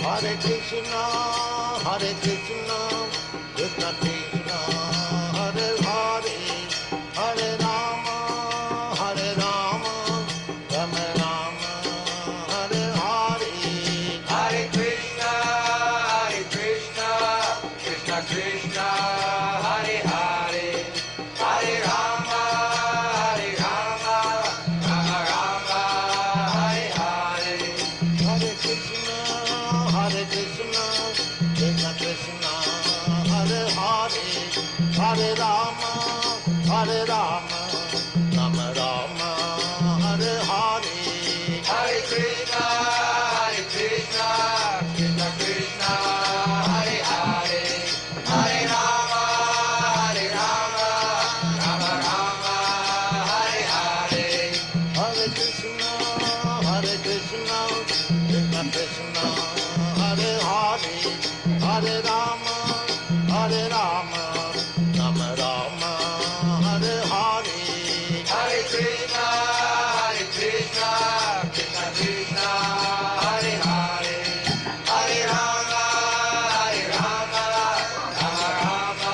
Hare Krishna, Krishna Krishna, Hare Hare, Hare Rama, Rama Rama, Hare Hare. Hare Krishna, Krishna Krishna, Hare Hare, Hare Rama, Rama Rama, Hare Hare. Hare Krishna, Krishna Krishna, Hare Hare, Hare Rama, Rama Rama, Hare Hare. Hare Krishna, Krishna Krishna, Hare Hare, Hare Rama, Rama Rama, Hare Hare. Hare Krishna, Krishna Krishna, Hare Hare, Hare Rama, Rama Rama, Hare Hare. Hare Krishna, Krishna Krishna, Hare Hare, Hare Rama, Rama Rama,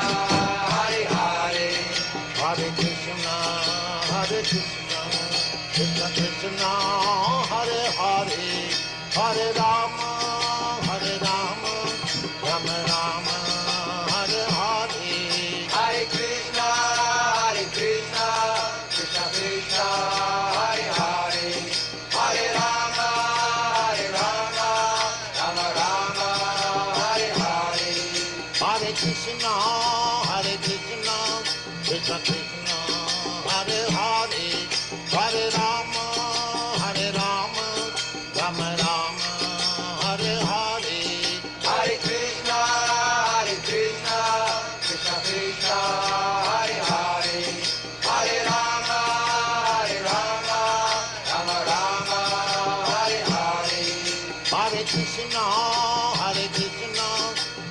Hare Hare. Hare Krishna, Krishna Krishna, Hare Hare, Hare Rama, Rama Rama, Hare Hare. Hare Krishna, Krishna Krishna, Hare Hare, Hare Rama, Rama Rama, Hare Hare. Hare Krishna, Krishna Krishna, Hare Hare, Hare Rama, Rama Rama, Hare Hare. Hare Krishna, Krishna Krishna, Hare Hare, Hare Rama, Rama Rama, Hare Hare. Hare Krishna,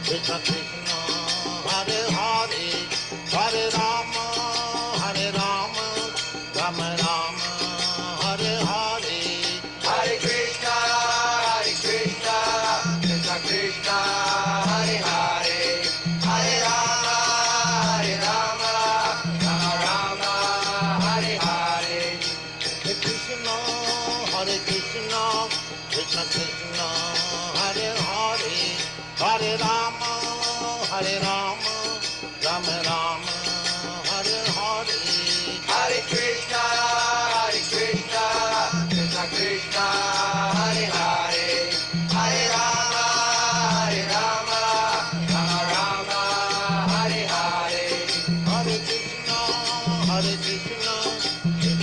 Krishna Krishna, Hare Hare, Hare Rama, Rama Rama, Hare Hare. Hare Krishna, Krishna Krishna, Hare Hare, Hare Rama, Rama Hare Hare. Hare Krishna, Krishna Krishna, Hare Hare, Hare Rama, Rama Rama, Hare Hare. Hare Krishna, Krishna Krishna, Hare Hare, Hare Rama, Rama Hare Hare. Hare Krishna, Krishna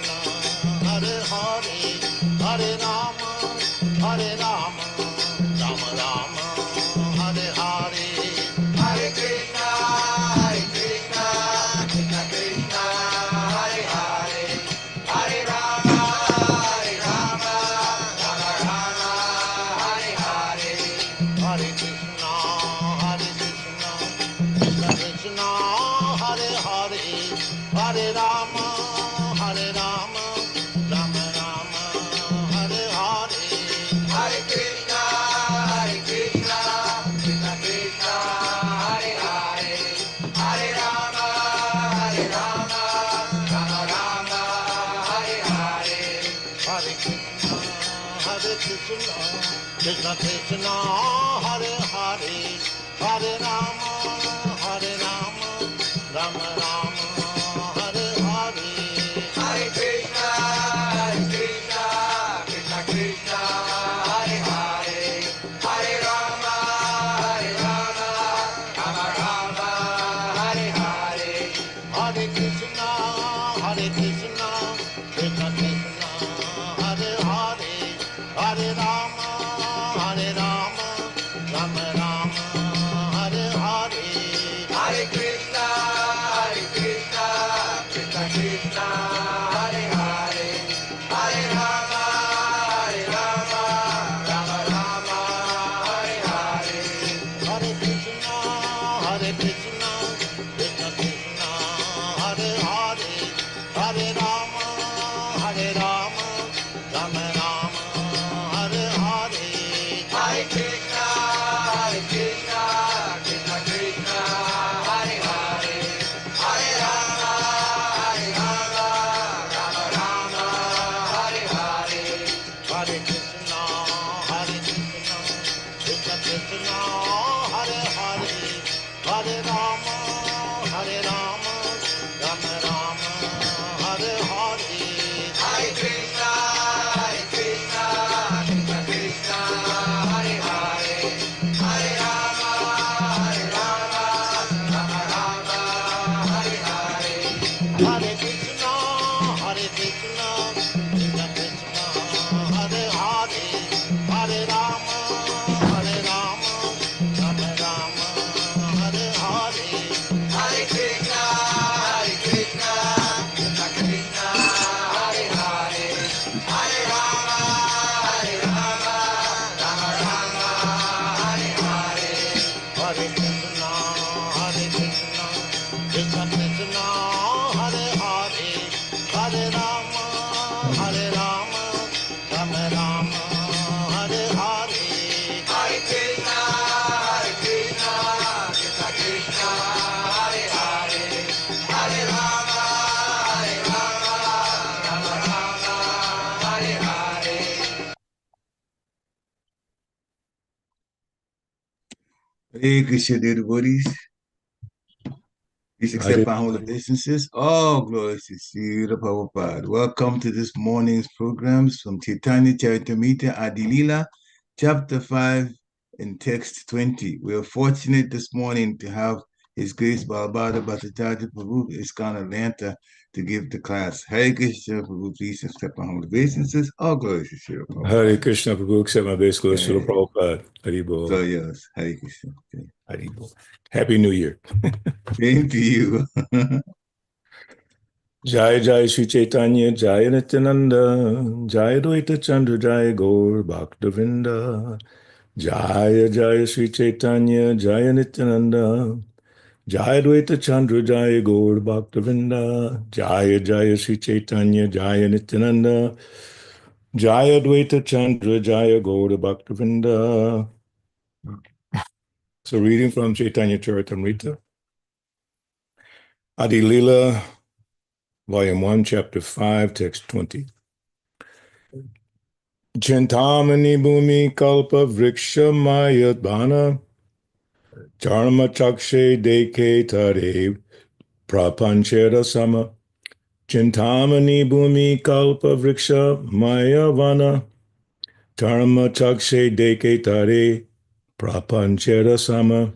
Krishna, Hare Hare, Hare Rama, Rama Rama, Hare Hare. Hare Krishna, Krishna Krishna, Hare Hare, Hare Rama, Rama Hare Hare. Hare Krishna, Krishna Krishna, Hare Hare, Hare Rama, Rama Rama, Hare Hare. Hare Krishna, Krishna Krishna, Hare Hare, Hare Rama, Rama Hare Hare. Hare Krishna, Krishna Krishna, Hare Hare, Hare Rama, Rama Rama, Hare Hare. Hare Krishna, Krishna Krishna, Hare Hare, Hare Rama, Rama Hare Hare. Hare Krishna, Krishna Krishna, Hare Hare, Hare Rama, Rama Rama, Hare Hare. Hare Krishna, Hare Krishna, Krishna Krishna, Hare Hare, Hare Rama, Rama Rama, Hare Hare. Hare Krishna, Krishna Krishna, Hare Hare, Hare Rama, Rama Rama, Hare Hare. Hare Krishna, Krishna Krishna, Hare Hare, Hare Rama, Rama Rama, Hare Hare. Hare Krishna, Krishna Krishna, Hare Hare, Hare Rama, Rama Rama, Hare Hare. Hare Krishna, Krishna Krishna, Hare Hare, Hare Rama, Rama Rama, Hare Hare. Hare Krishna, Krishna Krishna, Hare Hare, Hare Rama, Rama Rama, Hare Hare. Hare Krishna, Krishna Krishna, Hare Hare, Hare Rama, Rama Rama, Hare Hare. Hey, Krishna, dear devotees. Please accept my humble obeisances. All glories to Srila Prabhupada. Welcome to this morning's programs from Chaitanya Charitamrita Adi Lila, Chapter 5 in Text 20. We are fortunate this morning to have His Grace Balabhadra Bhattacharya Prabhu ISKCON Atlanta to give the class. Hare Krishna Prabhu, please accept my humble obeisances. All glories to Srila Prabhupada. Hare Krishna Prabhu, accept my base glories to Prabhupada. Haribol. So yes, Hare Krishna. Okay. Haribol. Happy New Year. Same to you. Jai Jai Sri Chaitanya, Jai Nityananda, Jai Dvaita Chandra, Jai Gaur Bhaktavinda, Jai Jai Sri Chaitanya, Jai Nityananda, Jai Dvaita Chandra, Jai Gaur Bhaktavinda, Jai Jai Sri Chaitanya, Jai Nityananda, Jai Dvaita Chandra, Jai Gaur Bhaktavinda. So reading from Chaitanya Charitamrita, Adi Lila, Volume 1, Chapter 5, Text 20. Chintamani Bhumi Kalpa Vriksha Mayadvana Charma Chakshe Deke Tare Prapanchera Sama Chintamani Bhumi Kalpa Vriksha Mayavana Charma Chakshe Deke Tare Prapanchera Sama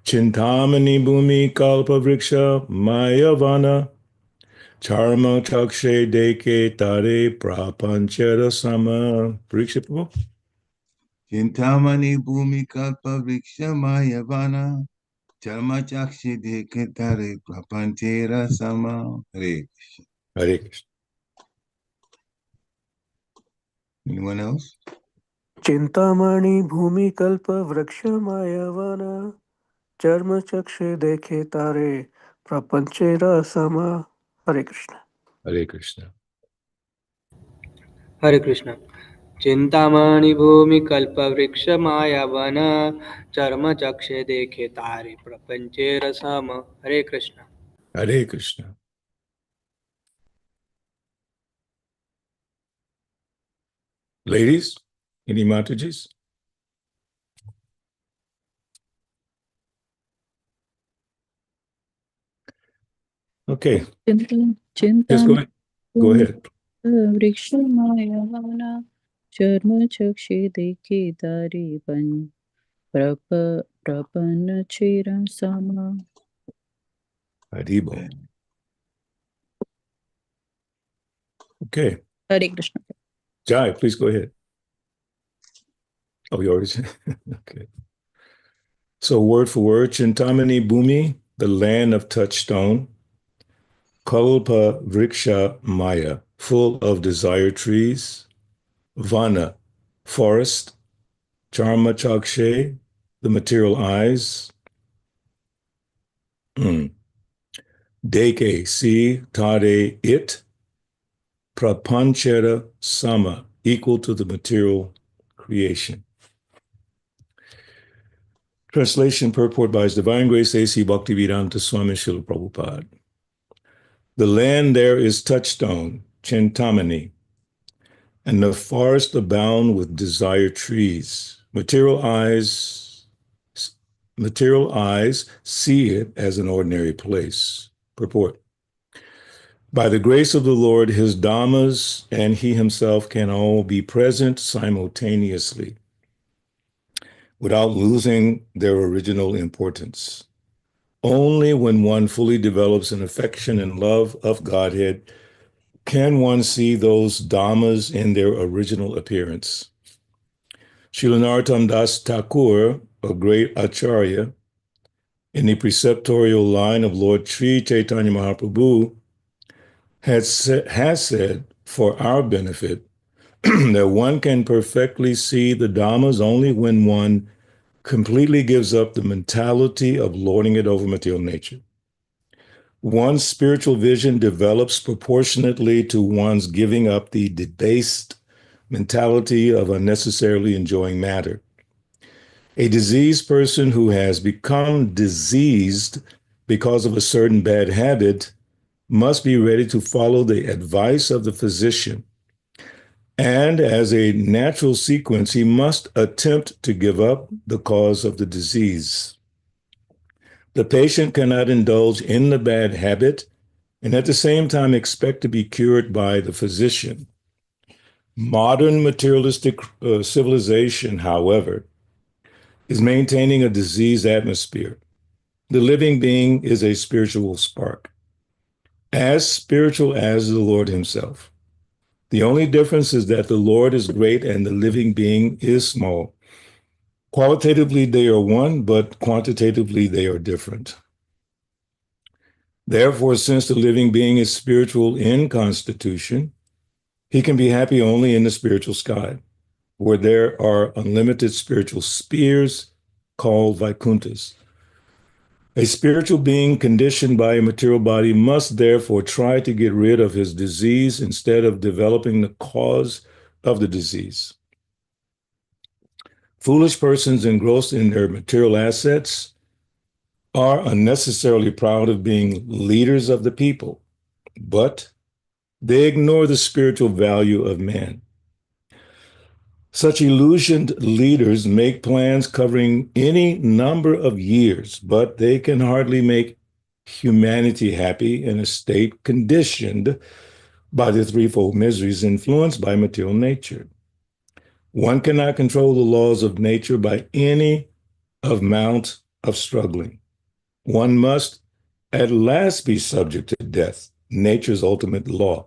Chintamani Bhumi Kalpa Vriksha Mayavana Charma Chakshe Deke Tare Prapanchera Sama. Pariksha Prabhu. Chintamani Bhumi Kalpa Vriksha Mayavana Charma Chakshi Dekatare Prapantera Sama. Hare Krishna. Hare Krishna. Anyone else? Chintamani भूमि कल्प वृक्ष मायवन चर्म चक्षु देखे तारे प्रपंचे रसम हरे Krishna Hare Krishna. हरे कृष्ण चिंतामणि भूमि कल्प वृक्ष मायावन चर्म चक्षे देखे तारे प्रपंचे रसम हरे Krishna Hare Krishna. Ladies, any Matajis? Okay. Yes, go ahead. Go ahead. वृक्षमायवना चर्मचक्षे देखे तारे प्रपन्न चिरं समा Haribo. Okay. Hare Krishna. Jai, please go ahead. Oh, you already said? Okay. So word for word, Chintamani Bhumi, the land of touchstone, Kalpa Vriksha Maya, full of desire trees, Vana, forest, Charma Chakshe, the material eyes, Deke, see, Tade, it, Prapanchera Sama, equal to the material creation. Translation purport by His Divine Grace A.C. Bhaktivedanta Swami Srila Prabhupada. The land there is touchstone, Chintamani, and the forest abound with desired trees. Material eyes see it as an ordinary place. Purport. By the grace of the Lord, his dhammas and he himself can all be present simultaneously without losing their original importance. Only when one fully develops an affection and love of Godhead can one see those dhammas in their original appearance. Srila Narottam Das Thakur, a great acharya, in the preceptorial line of Lord Sri Chaitanya Mahaprabhu, has said for our benefit that one can perfectly see the dhammas only when one completely gives up the mentality of lording it over material nature. One's spiritual vision develops proportionately to one's giving up the debased mentality of unnecessarily enjoying matter. A diseased person who has become diseased because of a certain bad habit must be ready to follow the advice of the physician. And as a natural sequence, he must attempt to give up the cause of the disease. The patient cannot indulge in the bad habit and at the same time expect to be cured by the physician. Modern materialistic civilization, however, is maintaining a diseased atmosphere. The living being is a spiritual spark, as spiritual as the Lord himself. The only difference is that the Lord is great and the living being is small. Qualitatively, they are one, but quantitatively, they are different. Therefore, since the living being is spiritual in constitution, he can be happy only in the spiritual sky, where there are unlimited spiritual spheres called Vaikunthas. A spiritual being conditioned by a material body must therefore try to get rid of his disease instead of developing the cause of the disease. Foolish persons engrossed in their material assets are unnecessarily proud of being leaders of the people, but they ignore the spiritual value of man. Such illusioned leaders make plans covering any number of years, but they can hardly make humanity happy in a state conditioned by the threefold miseries influenced by material nature. One cannot control the laws of nature by any amount of struggling. One must at last be subject to death, nature's ultimate law.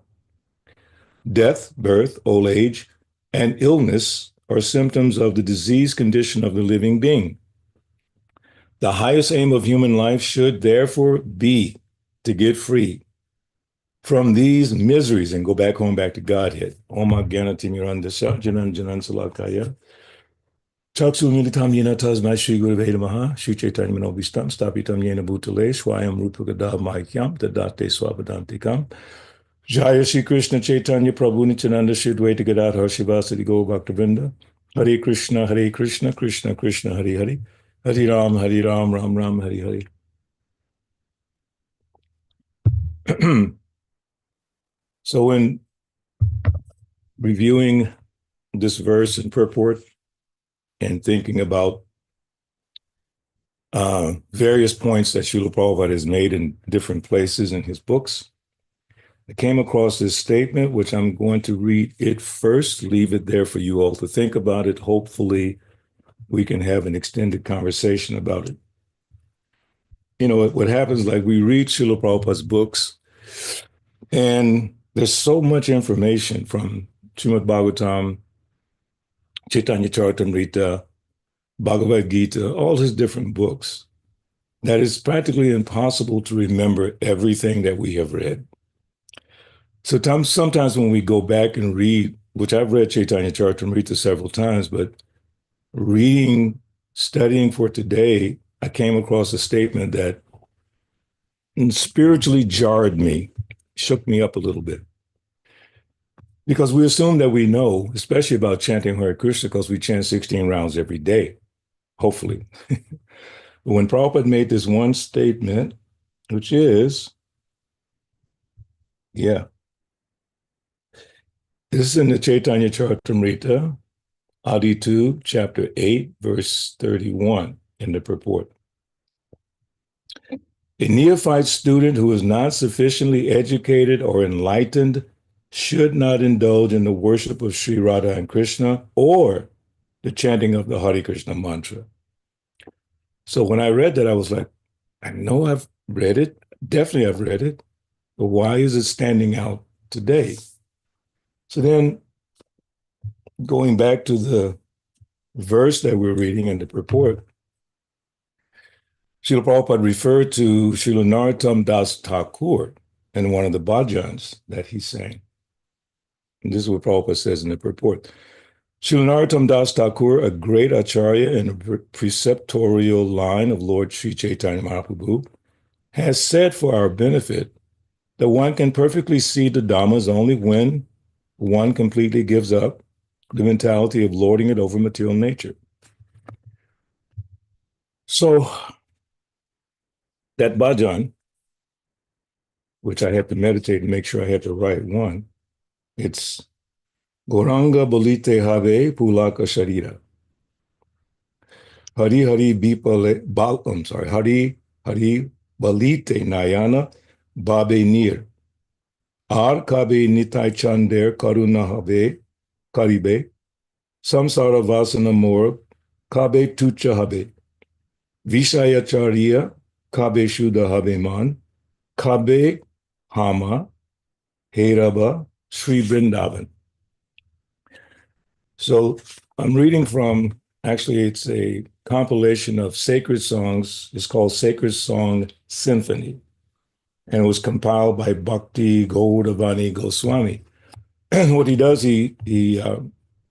Death, birth, old age, and illness are symptoms of the diseased condition of the living being. The highest aim of human life should therefore be to get free from these miseries and go back home, back to Godhead. Om Jnana Timirandasya Janan Janan Salakaya. Chaksu Militam Yena Tasmai Shri Guru Vedamaha, Shri Chaitanya Manobhistam, Stapitam Yena Bhutale, Swayam Rupagada Maikyam, Dadate Swapadantikam. Jaya Shri Krishna Chaitanya Prabhu Nityananda Shri Dvaita Gadadhar Shivasati Gaur Bhaktivinoda. Hare Krishna, Krishna Krishna, Hare Hare. Hare Ram, Ram Ram, Hare Hare. So in reviewing this verse and purport and thinking about various points that Srila Prabhupada has made in different places in his books, I came across this statement, which I'm going to read it first, leave it there for you all to think about it. Hopefully, we can have an extended conversation about it. You know, what happens, like we read Srila Prabhupada's books, and there's so much information from Srimad Bhagavatam, Chaitanya Charitamrita, Bhagavad Gita, all his different books, that it's practically impossible to remember everything that we have read. So sometimes when we go back and read, which I've read Chaitanya Charitamrita several times, but studying for today, I came across a statement that spiritually jarred me, shook me up a little bit. Because we assume that we know, especially about chanting Hare Krishna, because we chant 16 rounds every day. hopefully. When Prabhupada made this one statement, which is, this is in the Chaitanya Charitamrita, Adi 2, chapter 8, verse 31 in the purport. A neophyte student who is not sufficiently educated or enlightened should not indulge in the worship of Sri Radha and Krishna or the chanting of the Hare Krishna mantra. So when I read that, I was like, I know I've read it. Definitely I've read it. But why is it standing out today? So then going back to the verse that we're reading in the purport, Srila Prabhupada referred to Srila Narottam Das Thakur in one of the bhajans that he sang. And this is what Prabhupada says in the purport. Srila Narottam Das Thakur, a great acharya in a preceptorial line of Lord Sri Chaitanya Mahaprabhu, has said for our benefit that one can perfectly see the Dhammas only when one completely gives up the mentality of lording it over material nature. So that bhajan, which I had to meditate and make sure I had the right one, it's Goranga Bolite Have Pulaka Sharira. Hari Hari Bipale Hari Balite Nayana Babe Nir. Ar Kabe Nitai Chander Karuna Habe Karibe. Samsara Vasana Mor Kabe Tucha Habe. Vishayacharya Kabe Shuddha Habe Man. Kabe Hama Heraba Sri Vrindavan. So I'm reading from, actually it's a compilation of sacred songs. It's called Sacred Song Symphony. And it was compiled by Bhakti Gaudavani Goswami. And what he does, he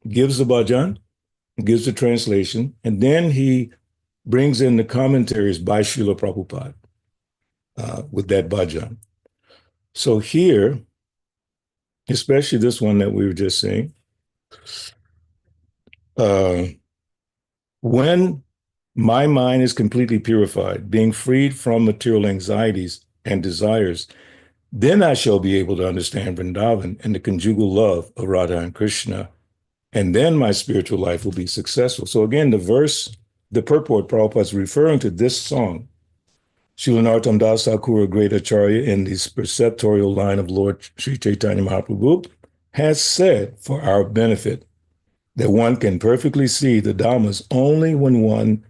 gives the bhajan, gives the translation, and then he brings in the commentaries by Srila Prabhupada with that bhajan. So here, especially this one that we were just saying, when my mind is completely purified, being freed from material anxieties and desires, then I shall be able to understand Vrindavan and the conjugal love of Radha and Krishna, and then my spiritual life will be successful. So again, the verse, the purport, Prabhupada is referring to this song. Srila Narottam Das Thakur, a great acharya in this preceptorial line of Lord Sri Chaitanya Mahaprabhu, has said for our benefit that one can perfectly see the Dhammas only when one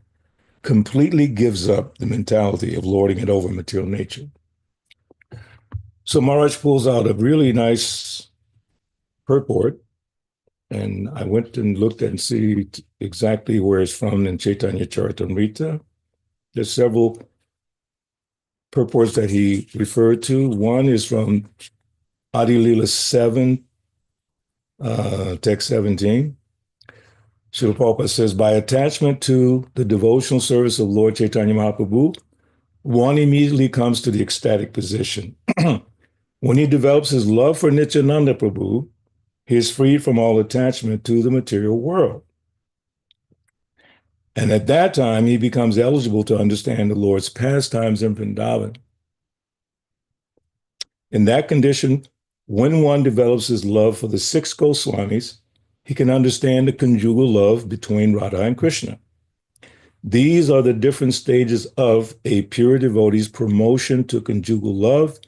completely gives up the mentality of lording it over material nature. So Maharaj pulls out a really nice purport, and I went and looked and see exactly where it's from in Chaitanya Charitamrita. There's several purports that he referred to. One is from Adi Lila 7, text 17. Srila Prabhupada says, by attachment to the devotional service of Lord Chaitanya Mahaprabhu, one immediately comes to the ecstatic position. When he develops his love for Nityananda Prabhu, he is freed from all attachment to the material world. And at that time, he becomes eligible to understand the Lord's pastimes in Vrindavan. In that condition, when one develops his love for the 6 Goswamis, he can understand the conjugal love between Radha and Krishna. These are the different stages of a pure devotee's promotion to conjugal love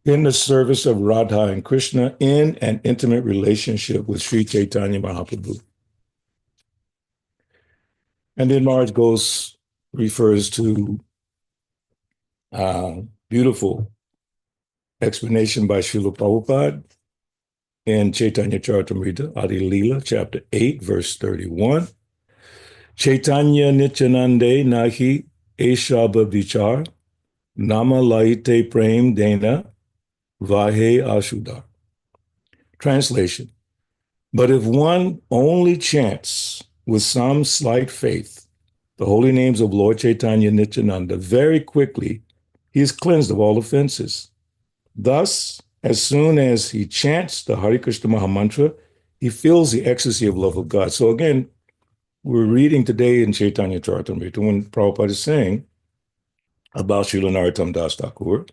in the service of Radha and Krishna in an intimate relationship with Sri Chaitanya Mahaprabhu. And then Maharaj refers to beautiful explanation by Srila Prabhupada in Chaitanya Charitamrita, Adi Lila, chapter 8, verse 31. Chaitanya Nityanande Nahi Eshaba Vichar Nama Laite Prem Dena Vahe Ashudar. Translation. But if one only chants with some slight faith the holy names of Lord Chaitanya Nityananda, very quickly he is cleansed of all offenses. Thus, as soon as he chants the Hare Krishna Maha Mantra, he feels the ecstasy of love of God. So again, we're reading today in Chaitanya Charitamrita when Prabhupada is saying about Srila Narottam Das Thakur,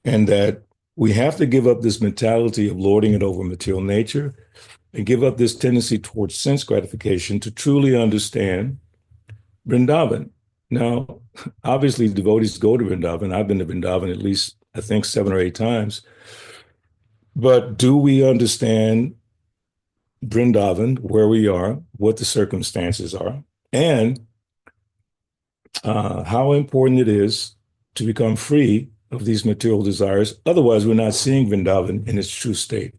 and that we have to give up this mentality of lording it over material nature and give up this tendency towards sense gratification to truly understand Vrindavan. Now, obviously, devotees go to Vrindavan. I've been to Vrindavan at least, I think, 7 or 8 times. But do we understand Vrindavan, where we are, what the circumstances are, and how important it is to become free of these material desires? Otherwise, we're not seeing Vrindavan in its true state.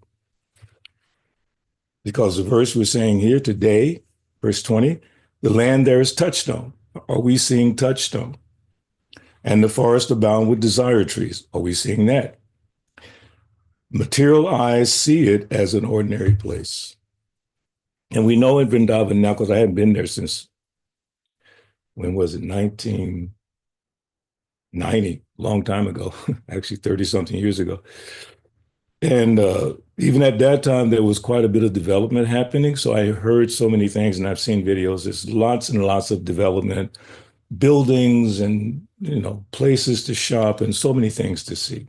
Because the verse we're saying here today, verse 20, the land there is touchstone. Are we seeing touchstone? And the forest abound with desire trees. Are we seeing that? Material eyes see it as an ordinary place. And we know in Vrindavan now, because I haven't been there since, when was it, 1990, long time ago, actually 30-something years ago. And even at that time, there was quite a bit of development happening. So I heard so many things, and I've seen videos. There's lots and lots of development, buildings and, places to shop and so many things to see.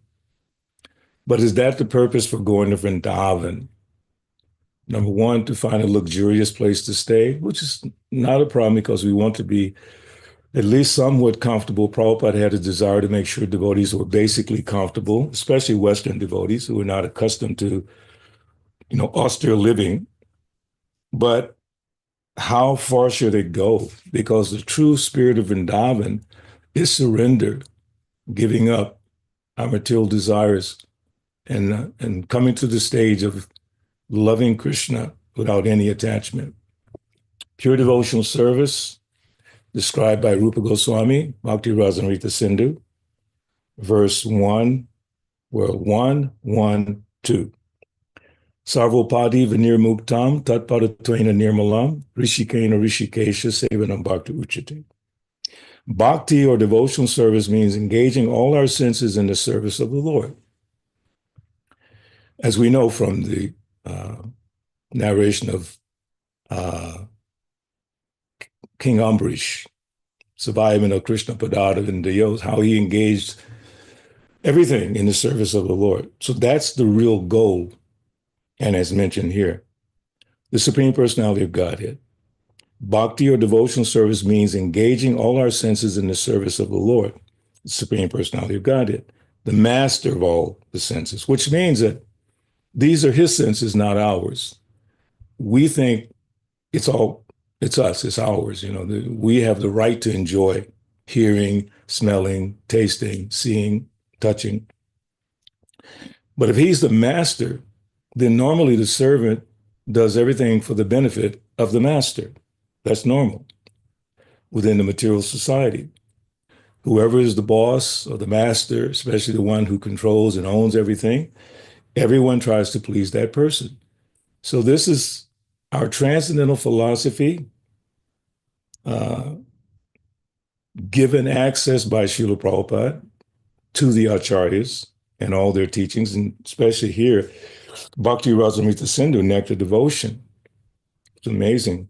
But is that the purpose for going to Vrindavan? Number one, to find a luxurious place to stay, which is not a problem because we want to be at least somewhat comfortable. Prabhupada had a desire to make sure devotees were basically comfortable, especially Western devotees who are not accustomed to, austere living. But how far should it go? Because the true spirit of Vrindavan is surrender, giving up our material desires, and coming to the stage of loving Krishna without any attachment. Pure devotional service, described by Rupa Goswami, Bhakti Rasamrita Sindhu, verse 1, 2. Sarvopadi Vinir Muktam Tatpadatvaina Nirmalam Rishikena Rishikesha Sevanam Bhakti Uchate. Bhakti or devotional service means engaging all our senses in the service of the Lord. As we know from the narration of King Ambrish, surviving of Krishna Padada and Dayos, how he engaged everything in the service of the Lord. So that's the real goal. And as mentioned here, the Supreme Personality of Godhead. Bhakti or devotional service means engaging all our senses in the service of the Lord, the Supreme Personality of Godhead, the master of all the senses, which means that these are his senses, not ours. We think it's us, it's ours. We have the right to enjoy hearing, smelling, tasting, seeing, touching. But if he's the master, then normally the servant does everything for the benefit of the master. That's normal within the material society. Whoever is the boss or the master, especially the one who controls and owns everything, everyone tries to please that person. So this is our transcendental philosophy, given access by Srila Prabhupada to the acharyas and all their teachings, and especially here, Bhakti Rasamrita Sindhu, Nectar Devotion. It's an amazing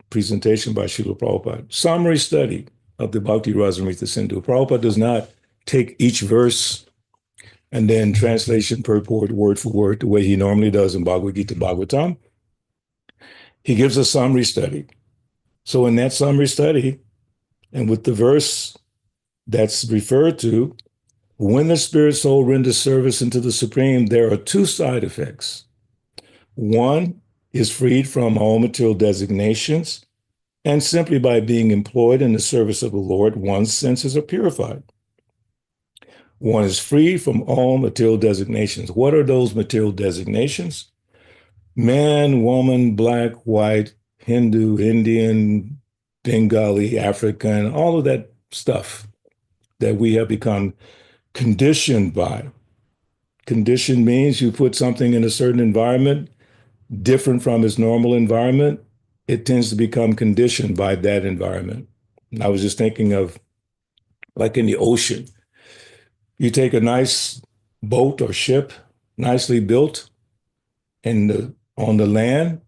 presentation by Srila Prabhupada. Summary study of the Bhakti Rasamrita Sindhu. Prabhupada does not take each verse and then translation purport word for word the way he normally does in Bhagavad Gita Bhagavatam. He gives a summary study. So in that summary study, and with the verse that's referred to, when the spirit soul renders service unto the Supreme, there are 2 side effects. One is freed from all material designations, and simply by being employed in the service of the Lord, one's senses are purified. One is free from all material designations. What are those material designations? Man, woman, black, white, Hindu, Indian, Bengali, African, all of that stuff that we have become conditioned by. Conditioned means you put something in a certain environment, different from its normal environment, it tends to become conditioned by that environment. And I was just thinking of, like in the ocean, you take a nice boat or ship, nicely built, and on the land,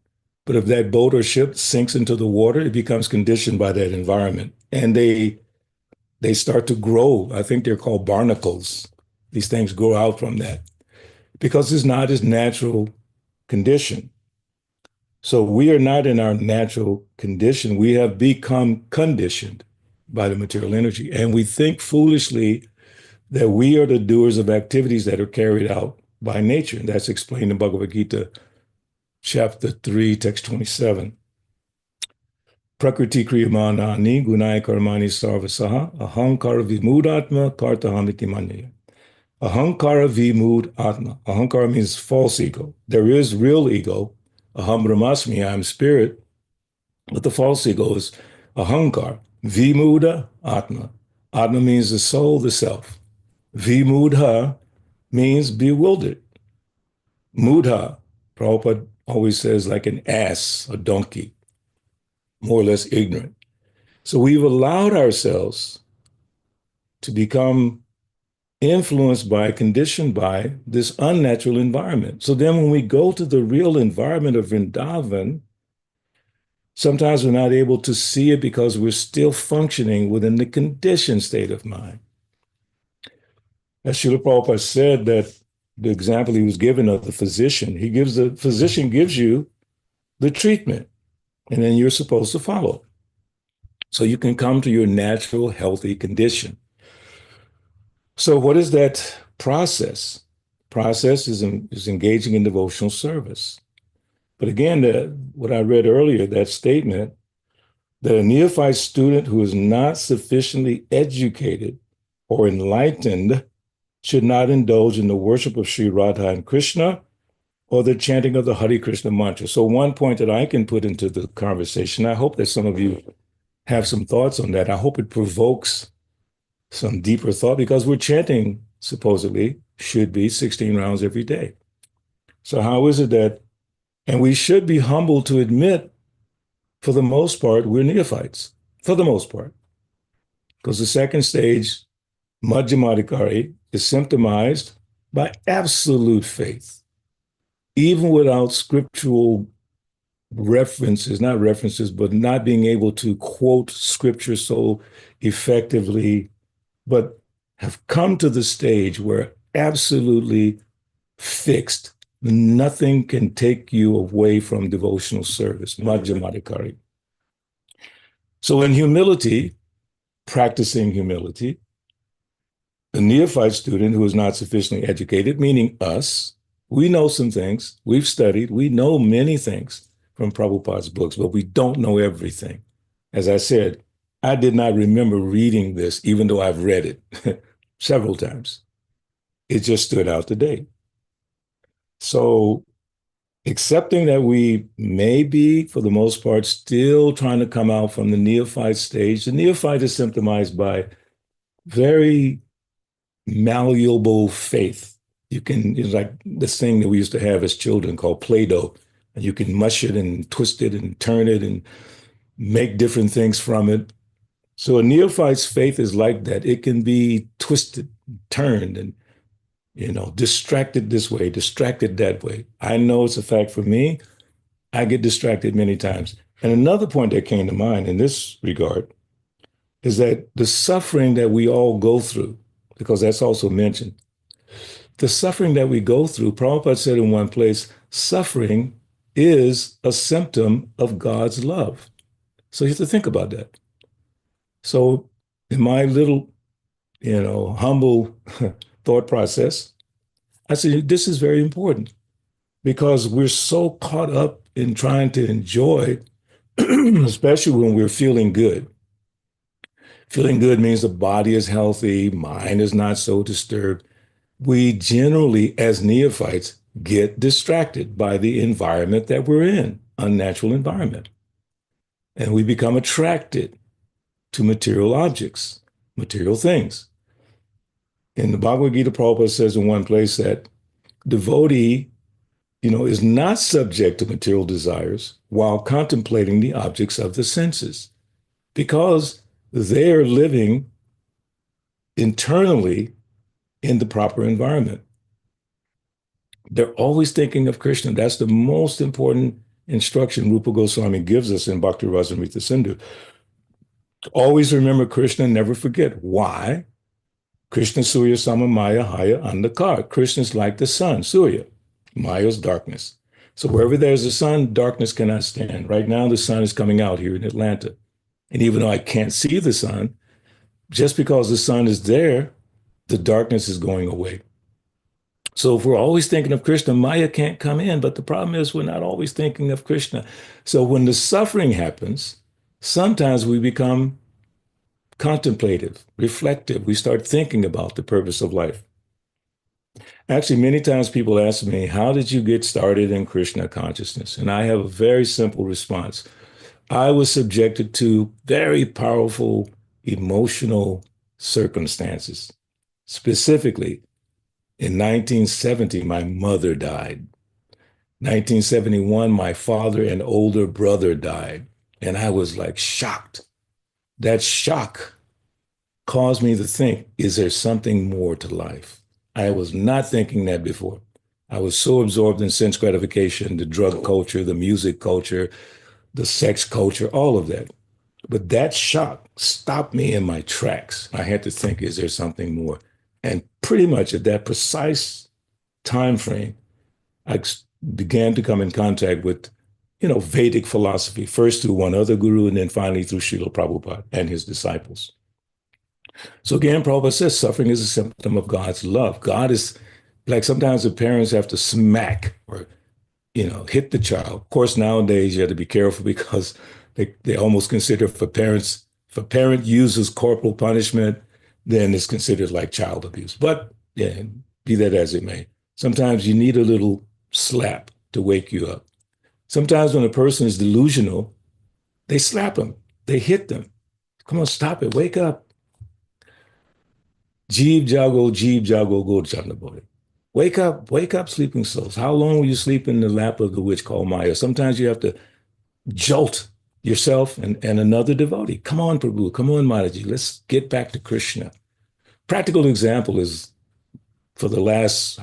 But if that boat or ship sinks into the water, it becomes conditioned by that environment. And they start to grow. I think they're called barnacles. These things grow out from that because it's not his natural condition. So we are not in our natural condition. We have become conditioned by the material energy. And we think foolishly that we are the doers of activities that are carried out by nature. And that's explained in Bhagavad Gita, chapter 3, text 27. Prakriti kriyamanani gunai karmani sarvasaha ahankara vimudatma kartahamiti manya. Ahankara vimud atma. Ahankara means false ego. There is real ego. Aham brahmasmi, I am spirit. But the false ego is ahankar. Vimuda atma. Atma means the soul, the self. Vimudha means bewildered. Mudha, Prabhupada always says like an ass, a donkey, more or less ignorant. So we've allowed ourselves to become influenced by, conditioned by this unnatural environment. So then when we go to the real environment of Vrindavan, sometimes we're not able to see it because we're still functioning within the conditioned state of mind. As Srila Prabhupada said, that the example he was given of the physician, the physician gives you the treatment, and then you're supposed to follow. So you can come to your natural, healthy condition. So what is that process? Process is engaging in devotional service. But again, what I read earlier, that statement, that a neophyte student who is not sufficiently educated or enlightened should not indulge in the worship of Sri Radha and Krishna or the chanting of the Hare Krishna mantra. So one point that I can put into the conversation, I hope that some of you have some thoughts on that. I hope it provokes some deeper thought, because we're chanting, supposedly, should be 16 rounds every day. So how is it that, and we should be humble to admit, for the most part, we're neophytes, for the most part. Because the second stage, Madhyamadikari, is symptomized by absolute faith, even without scriptural references, not references, but not being able to quote scripture so effectively, but have come to the stage where absolutely fixed, nothing can take you away from devotional service, Madhyamadikari. So in humility, practicing humility, a neophyte student who is not sufficiently educated, meaning us, we know some things, we've studied, we know many things from Prabhupada's books, but we don't know everything. As I said, I did not remember reading this, even though I've read it several times. It just stood out today. So accepting that we may be, for the most part, still trying to come out from the neophyte stage. The neophyte is symptomized by very malleable faith. It's like this thing that we used to have as children called Play-Doh, and you can mush it and twist it and turn it and make different things from it. So a neophyte's faith is like that. It can be twisted, turned, and distracted this way, distracted that way. I know it's a fact for me. I get distracted many times. And another point that came to mind in this regard is that the suffering that we all go through, because that's also mentioned, the suffering that we go through, Prabhupada said in one place, suffering is a symptom of God's love. So you have to think about that. So in my little, humble thought process, I said, this is very important, because we're so caught up in trying to enjoy, especially when we're feeling good. Feeling good means the body is healthy, mind is not so disturbed. We generally, as neophytes, get distracted by the environment that we're in, unnatural environment. And we become attracted to material objects, material things. In the Bhagavad Gita, Prabhupada says in one place that devotee, is not subject to material desires while contemplating the objects of the senses, because they are living internally in the proper environment. They're always thinking of Krishna. That's the most important instruction Rupa Goswami gives us in Bhakti Rasamrita Sindhu. Always remember Krishna, never forget. Why? Krishna Surya Sama Maya Haya Andhakar. Krishna's like the sun, Surya. Maya's darkness. So wherever there's a sun, darkness cannot stand. Right now, the sun is coming out here in Atlanta. And even though I can't see the sun, just because the sun is there, the darkness is going away. So if we're always thinking of Krishna, Maya can't come in. But the problem is we're not always thinking of Krishna. So when the suffering happens, sometimes we become contemplative, reflective. We start thinking about the purpose of life. Actually, many times people ask me, how did you get started in Krishna consciousness? And I have a very simple response. I was subjected to very powerful emotional circumstances. Specifically, in 1970, my mother died. 1971, my father and older brother died. And I was like shocked. That shock caused me to think, is there something more to life? I was not thinking that before. I was so absorbed in sense gratification, the drug culture, the music culture, the sex culture, all of that. But that shock stopped me in my tracks. I had to think, is there something more? And pretty much at that precise time frame, I began to come in contact with, Vedic philosophy, first through one other guru, and then finally through Srila Prabhupada and his disciples. So again, Prabhupada says suffering is a symptom of God's love. God is, like, sometimes the parents have to smack or, hit the child. Of course, nowadays you have to be careful because they almost consider if a parent uses corporal punishment, then it's considered like child abuse. But yeah, be that as it may, sometimes you need a little slap to wake you up. Sometimes when a person is delusional, they slap them, they hit them. Come on, stop it, wake up. Jeev jago, go Chandabodhi. Wake up, sleeping souls. How long will you sleep in the lap of the witch called Maya? Sometimes you have to jolt yourself and another devotee. Come on, Prabhu, come on, Mataji, let's get back to Krishna. Practical example is for the last,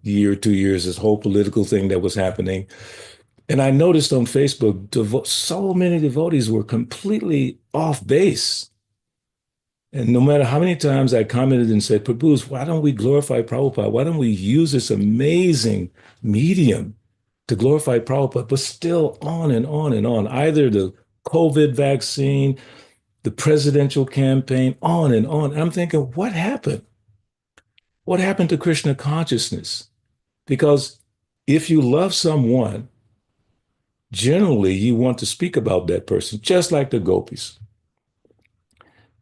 year or 2 years, this whole political thing that was happening. And I noticed on Facebook, so many devotees were completely off base. And no matter how many times I commented and said, Prabhu, why don't we glorify Prabhupada? Why don't we use this amazing medium to glorify Prabhupada? But still on and on and on. Either the COVID vaccine, the presidential campaign, on and on. And I'm thinking, what happened? What happened to Krishna consciousness? Because if you love someone, generally you want to speak about that person, just like the gopis.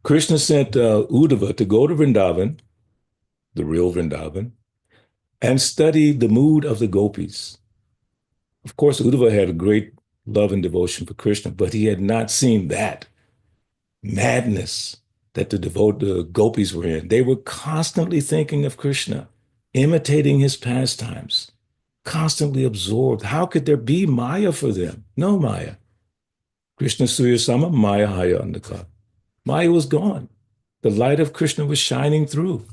Krishna sent Uddhava to go to Vrindavan, the real Vrindavan, and study the mood of the gopis. Of course, Uddhava had a great love and devotion for Krishna, but he had not seen that madness that the gopis were in. They were constantly thinking of Krishna, imitating his pastimes, constantly absorbed. How could there be Maya for them? No Maya. Krishna Surya Sama, Maya Haya Andhakar. Maya was gone. The light of Krishna was shining through.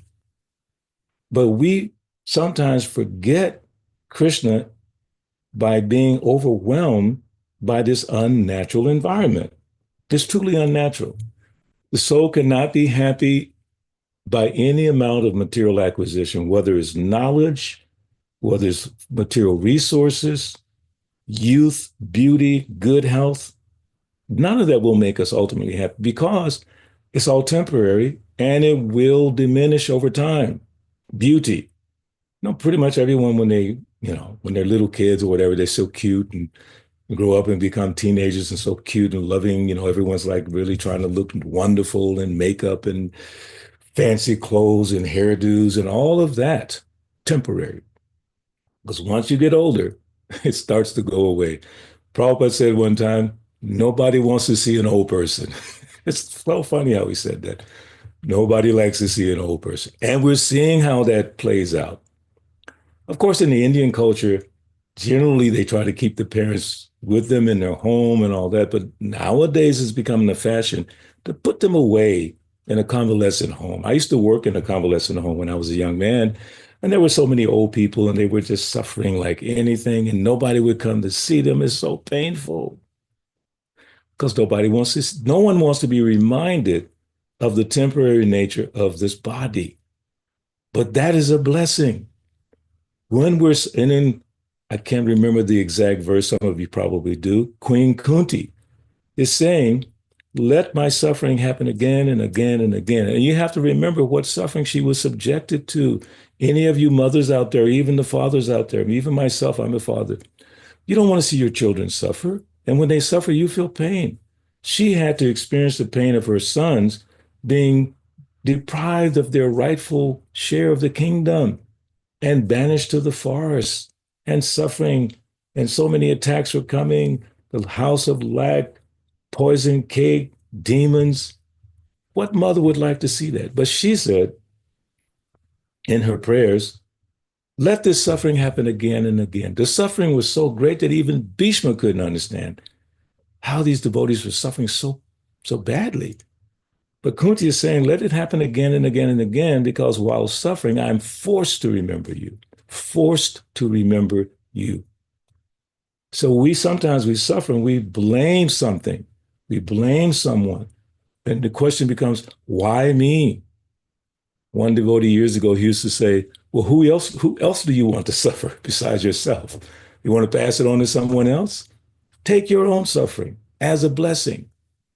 But we sometimes forget Krishna by being overwhelmed by this unnatural environment. It's truly unnatural. The soul cannot be happy by any amount of material acquisition, whether it's knowledge, whether it's material resources, youth, beauty, good health. None of that will make us ultimately happy because it's all temporary and it will diminish over time. Beauty. Pretty much everyone when they're little kids or whatever, they're so cute and grow up and become teenagers and so cute and loving, everyone's like really trying to look wonderful and makeup and fancy clothes and hairdos and all of that, temporary. Because once you get older, it starts to go away. Prabhupada said one time, nobody wants to see an old person. It's so funny how he said that. Nobody likes to see an old person. And we're seeing how that plays out. Of course, in the Indian culture, generally they try to keep the parents with them in their home and all that. But nowadays it's becoming a fashion to put them away in a convalescent home. I used to work in a convalescent home when I was a young man. And there were so many old people and they were just suffering like anything and nobody would come to see them. It's so painful because no one wants to be reminded of the temporary nature of this body. But that is a blessing. And then I can't remember the exact verse, some of you probably do. Queen Kunti is saying, let my suffering happen again and again and again. And you have to remember what suffering she was subjected to. Any of you mothers out there, even the fathers out there, even myself, I'm a father. You don't want to see your children suffer. And when they suffer, you feel pain. She had to experience the pain of her sons being deprived of their rightful share of the kingdom and banished to the forest and suffering. And so many attacks were coming, the house of lack, poison cake, demons. What mother would like to see that? But she said in her prayers, let this suffering happen again and again. The suffering was so great that even Bhishma couldn't understand how these devotees were suffering so badly. But Kunti is saying, let it happen again and again and again, because while suffering, I'm forced to remember you, forced to remember you. So sometimes we suffer and we blame something. We blame someone. And the question becomes, why me? One devotee years ago, he used to say, well, who else do you want to suffer besides yourself? You want to pass it on to someone else? Take your own suffering as a blessing.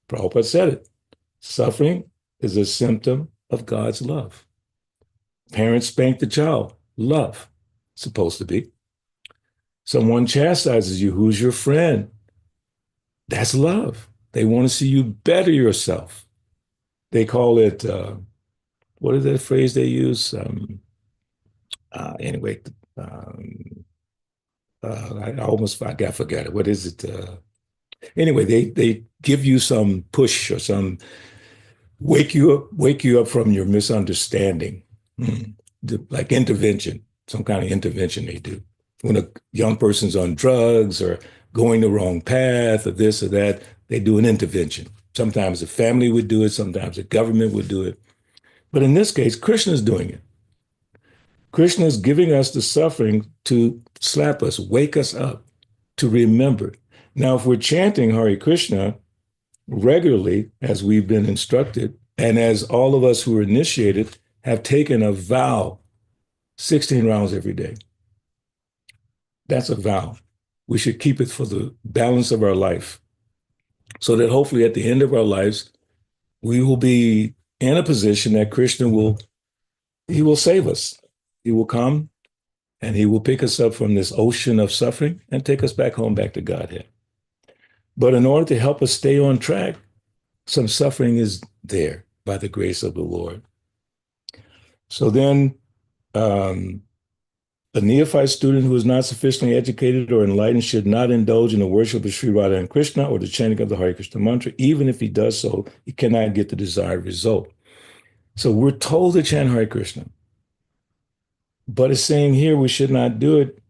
Prabhupada said it. Suffering is a symptom of God's love. Parents spank the child. Love, supposed to be. Someone chastises you. Who's your friend? That's love. They want to see you better yourself. They call it, what is that phrase they use? Anyway, I forgot it. What is it? Anyway, they give you some push or some wake you up from your misunderstanding, like intervention, some kind of intervention they do. When a young person's on drugs or going the wrong path or this or that, they do an intervention. Sometimes the family would do it, sometimes the government would do it. But in this case, Krishna is doing it. Krishna is giving us the suffering to slap us, wake us up, to remember. Now, if we're chanting Hare Krishna regularly, as we've been instructed, and as all of us who are initiated have taken a vow, 16 rounds every day. That's a vow. We should keep it for the balance of our life, so that hopefully at the end of our lives, we will be in a position that Krishna will save us. He will come and he will pick us up from this ocean of suffering and take us back home, back to Godhead. But in order to help us stay on track, some suffering is there by the grace of the Lord. So then a neophyte student who is not sufficiently educated or enlightened should not indulge in the worship of Sri Radha and Krishna or the chanting of the Hare Krishna mantra. Even if he does so, he cannot get the desired result. So we're told to chant Hare Krishna. But it's saying here we should not do it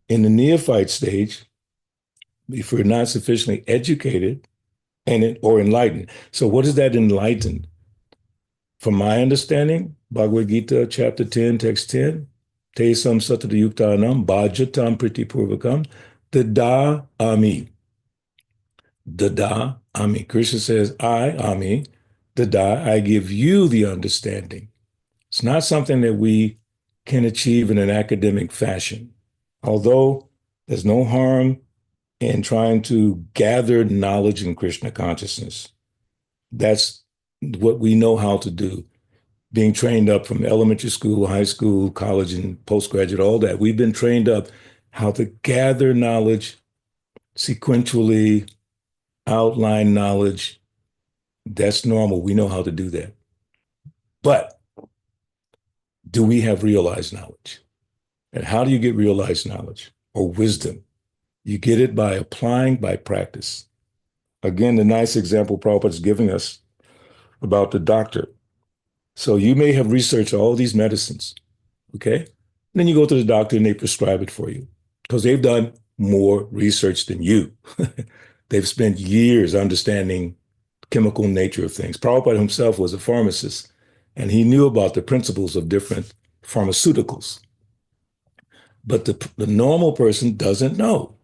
in the neophyte stage if we're not sufficiently educated or enlightened. So what is that enlightened? From my understanding, Bhagavad Gita, chapter 10, text 10, Te sam satadayuktanam bhajatam pritipurvakam dada ami. Dada ami. Krishna says, I, ami, dada, I give you the understanding. It's not something that we can achieve in an academic fashion. Although there's no harm in trying to gather knowledge in Krishna consciousness. That's what we know how to do. Being trained up from elementary school, high school, college, and postgraduate, all that. We've been trained up how to gather knowledge sequentially, outline knowledge. That's normal. We know how to do that. But do we have realized knowledge? And how do you get realized knowledge or wisdom? You get it by applying, by practice. Again, the nice example Prabhupada is giving us about the doctor. So you may have researched all these medicines, okay? And then you go to the doctor and they prescribe it for you because they've done more research than you. They've spent years understanding the chemical nature of things. Prabhupada himself was a pharmacist, and he knew about the principles of different pharmaceuticals. But the normal person doesn't know.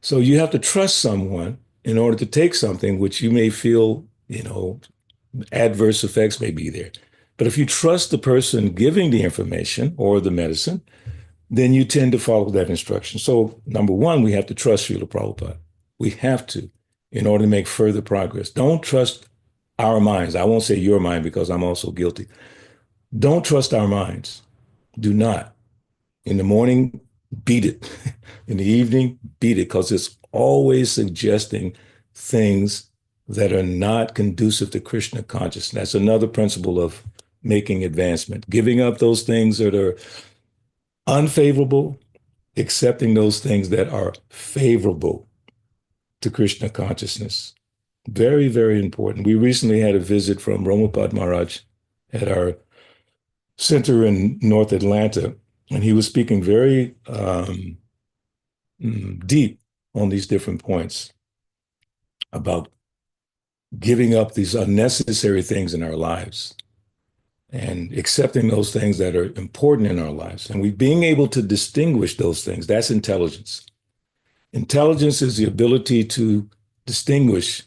So you have to trust someone in order to take something which you may feel, adverse effects may be there. But if you trust the person giving the information or the medicine, then you tend to follow that instruction. So number one, we have to trust Srila Prabhupada. We have to, in order to make further progress. Don't trust our minds. I won't say your mind because I'm also guilty. Don't trust our minds. Do not. In the morning, beat it. In the evening, beat it, because it's always suggesting things that are not conducive to Krishna consciousness. That's another principle of making advancement. Giving up those things that are unfavorable, accepting those things that are favorable to Krishna consciousness. Very, very important. We recently had a visit from Romapad Maharaj at our center in North Atlanta, and he was speaking very deep on these different points about giving up these unnecessary things in our lives and accepting those things that are important in our lives. And we being able to distinguish those things, that's intelligence. Intelligence is the ability to distinguish,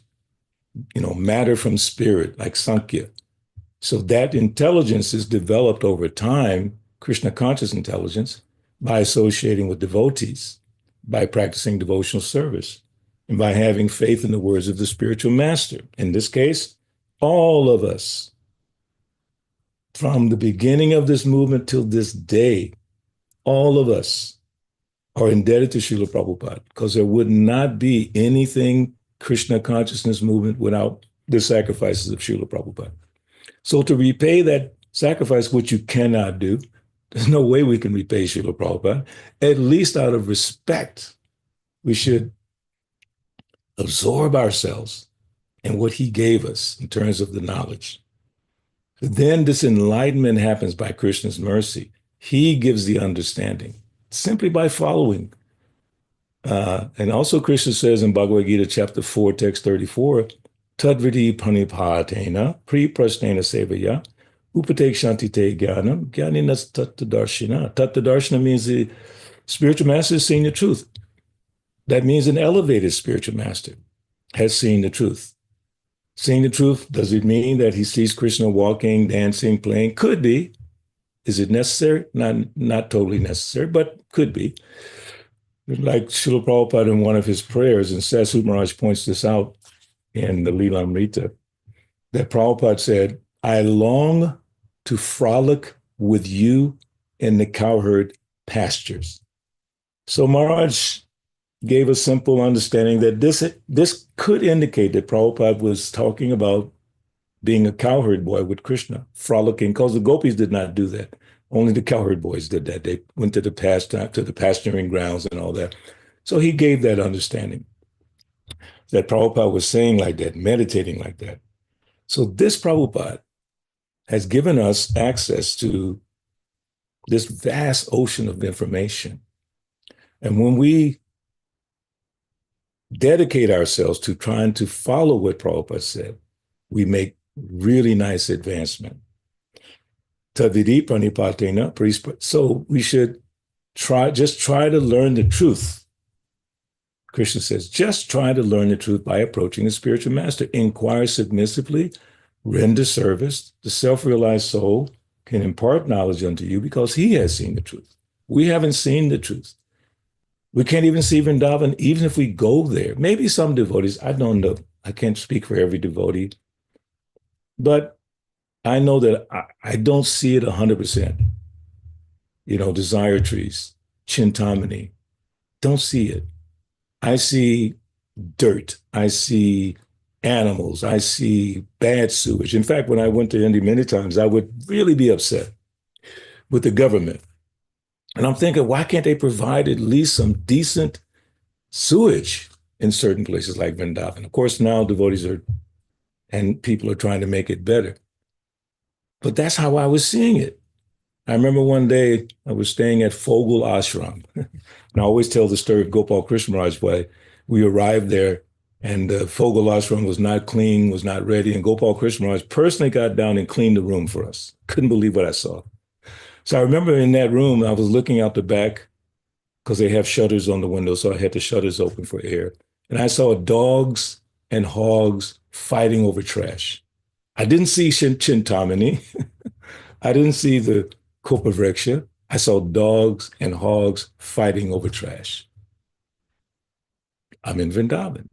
matter from spirit, like Sankhya. So that intelligence is developed over time, Krishna conscious intelligence, by associating with devotees, by practicing devotional service, and by having faith in the words of the spiritual master. In this case, all of us, from the beginning of this movement till this day, all of us are indebted to Srila Prabhupada, because there would not be anything Krishna consciousness movement without the sacrifices of Srila Prabhupada. So to repay that sacrifice, which you cannot do, there's no way we can repay Srila Prabhupada. At least out of respect, we should absorb ourselves in what he gave us in terms of the knowledge. Then this enlightenment happens by Krishna's mercy. He gives the understanding simply by following. And also Krishna says in Bhagavad Gita chapter 4, text 34, Tadvidi panipatena priprasnena sevaya upatek shanti te jnanam jnaninas tattadarshina. Tattadarshina means the spiritual master has seen the truth. That means an elevated spiritual master has seen the truth. Seeing the truth, does it mean that he sees Krishna walking, dancing, playing? Could be. Is it necessary? Not totally necessary, but could be. Like Srila Prabhupada in one of his prayers, and Sasud Maharaj points this out in the Lila Amrita, that Prabhupada said, I long to frolic with you in the cowherd pastures. So Maharaj gave a simple understanding that this could indicate that Prabhupada was talking about being a cowherd boy with Krishna, frolicking, because the gopis did not do that. Only the cowherd boys did that. They went to the pasturing grounds and all that. So he gave that understanding that Prabhupada was saying like that, meditating like that. So this Prabhupada has given us access to this vast ocean of information. And when we dedicate ourselves to trying to follow what Prabhupada said, we make really nice advancement. Tadvidi pranipatena. So we should try to learn the truth. Krishna says, just try to learn the truth by approaching the spiritual master. Inquire submissively, render service. The self-realized soul can impart knowledge unto you because he has seen the truth. We haven't seen the truth. We can't even see Vrindavan, even if we go there. Maybe some devotees, I don't know. I can't speak for every devotee. But I know that I don't see it 100%. Desire trees, Chintamani, don't see it. I see dirt. I see animals. I see bad sewage. In fact, when I went to India many times, I would really be upset with the government. And I'm thinking, why can't they provide at least some decent sewage in certain places like Vrindavan? Of course, now devotees and people are trying to make it better. But that's how I was seeing it. I remember one day I was staying at Fogel Ashram. And I always tell the story of Gopal Krishna Maharaj, why we arrived there and the Fogel Ashram was not clean, was not ready. And Gopal Krishna Maharaj personally got down and cleaned the room for us. Couldn't believe what I saw. So I remember in that room, I was looking out the back because they have shutters on the window, so I had the shutters open for air. And I saw dogs and hogs fighting over trash. I didn't see Chintamani. I didn't see the Kopavreksha. I saw dogs and hogs fighting over trash. I'm in Vrindavan.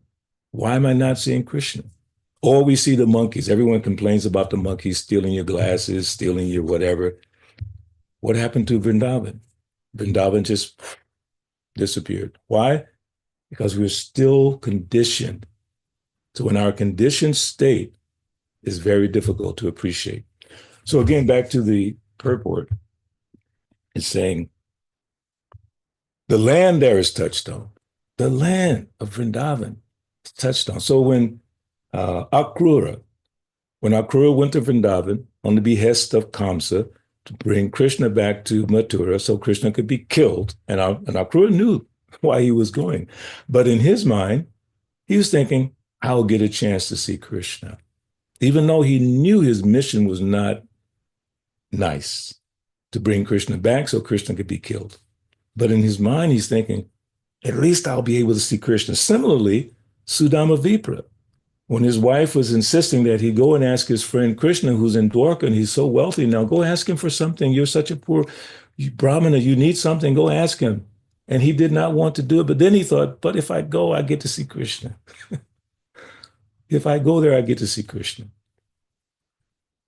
Why am I not seeing Krishna? Or we see the monkeys. Everyone complains about the monkeys stealing your glasses, stealing your whatever. What happened to Vrindavan? Vrindavan just disappeared. Why? Because we're still conditioned. So in our conditioned state, it's very difficult to appreciate. So again, back to the purport, it's saying, the land there is touched on. The land of Vrindavan is touched on. So when Akrura went to Vrindavan on the behest of Kamsa to bring Krishna back to Mathura so Krishna could be killed, and Akrura knew why he was going. But in his mind, he was thinking, I'll get a chance to see Krishna, even though he knew his mission was not nice, to bring Krishna back so Krishna could be killed. But in his mind, he's thinking, at least I'll be able to see Krishna. Similarly, Sudama Vipra, when his wife was insisting that he go and ask his friend Krishna, who's in Dwarka, and he's so wealthy now, go ask him for something. You're such a poor Brahmana, you need something, go ask him. And he did not want to do it. But then he thought, but if I go, I get to see Krishna. If I go there, I get to see Krishna.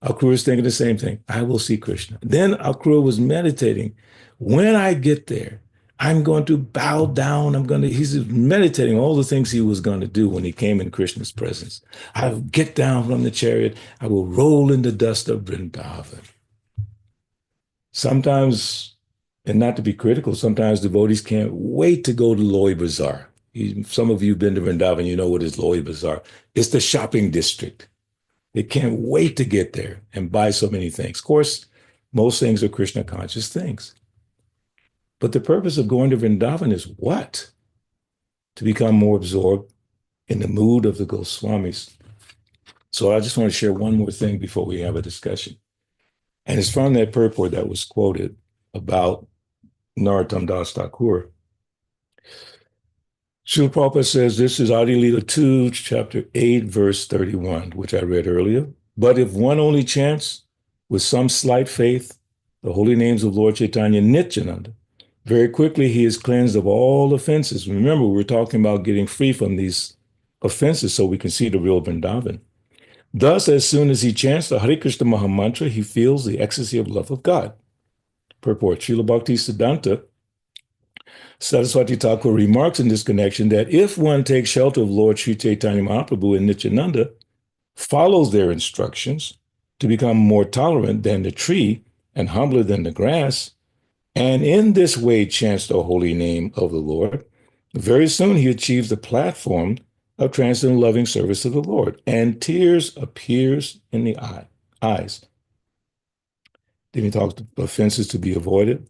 Akrura is thinking the same thing. I will see Krishna. Then Akrura was meditating. When I get there, I'm going to bow down. He's meditating all the things he was going to do when he came in Krishna's presence. I'll get down from the chariot. I will roll in the dust of Vrindavan. Sometimes, and not to be critical, sometimes devotees can't wait to go to Loi Bazaar. Some of you have been to Vrindavan, you know what is Loi Bazaar. It's the shopping district. They can't wait to get there and buy so many things. Of course, most things are Krishna conscious things. But the purpose of going to Vrindavan is what? To become more absorbed in the mood of the Goswamis. So I just want to share one more thing before we have a discussion. And it's from that purport that was quoted about Narottam Das Thakur. Srila Prabhupada says, this is Adi Lila 2, chapter 8, verse 31, which I read earlier. But if one only chants with some slight faith the holy names of Lord Chaitanya Nityananda, very quickly he is cleansed of all offenses. Remember, we're talking about getting free from these offenses so we can see the real Vrindavan. Thus, as soon as he chants the Hare Krishna Mahamantra, he feels the ecstasy of love of God. Purport, Srila Bhakti Siddhanta Saraswati Thakur remarks in this connection that if one takes shelter of Lord Sri Chaitanya Mahaprabhu and Nityananda, follows their instructions to become more tolerant than the tree and humbler than the grass, and in this way chants the holy name of the Lord, very soon he achieves the platform of transcendental loving service to the Lord, and tears appears in the eyes. Then he talks about offenses to be avoided.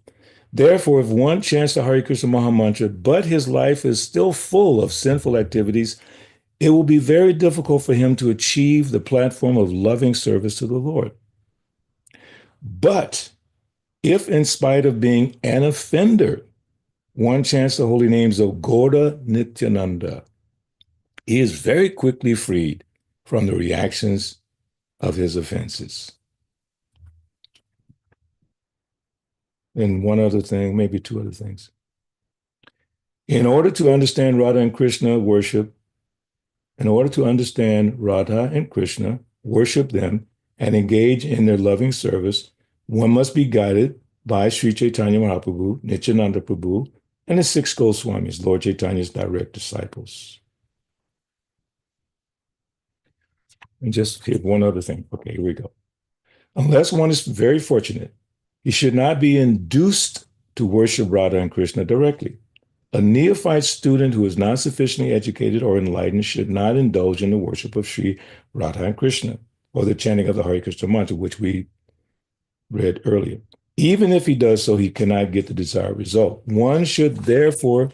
Therefore, if one chants the Hare Krishna Mahamantra, but his life is still full of sinful activities, it will be very difficult for him to achieve the platform of loving service to the Lord. But if, in spite of being an offender, one chants the holy names of Gaura Nityananda, he is very quickly freed from the reactions of his offenses. And one other thing, maybe two other things. In order to understand Radha and Krishna worship, worship them and engage in their loving service, one must be guided by Sri Chaitanya Mahaprabhu, Nityananda Prabhu, and the six Goswamis, Lord Chaitanya's direct disciples. And just here, one other thing. Okay, here we go. Unless one is very fortunate, he should not be induced to worship Radha and Krishna directly. A neophyte student who is not sufficiently educated or enlightened should not indulge in the worship of Sri Radha and Krishna or the chanting of the Hare Krishna mantra, which we read earlier. Even if he does so, he cannot get the desired result. One should therefore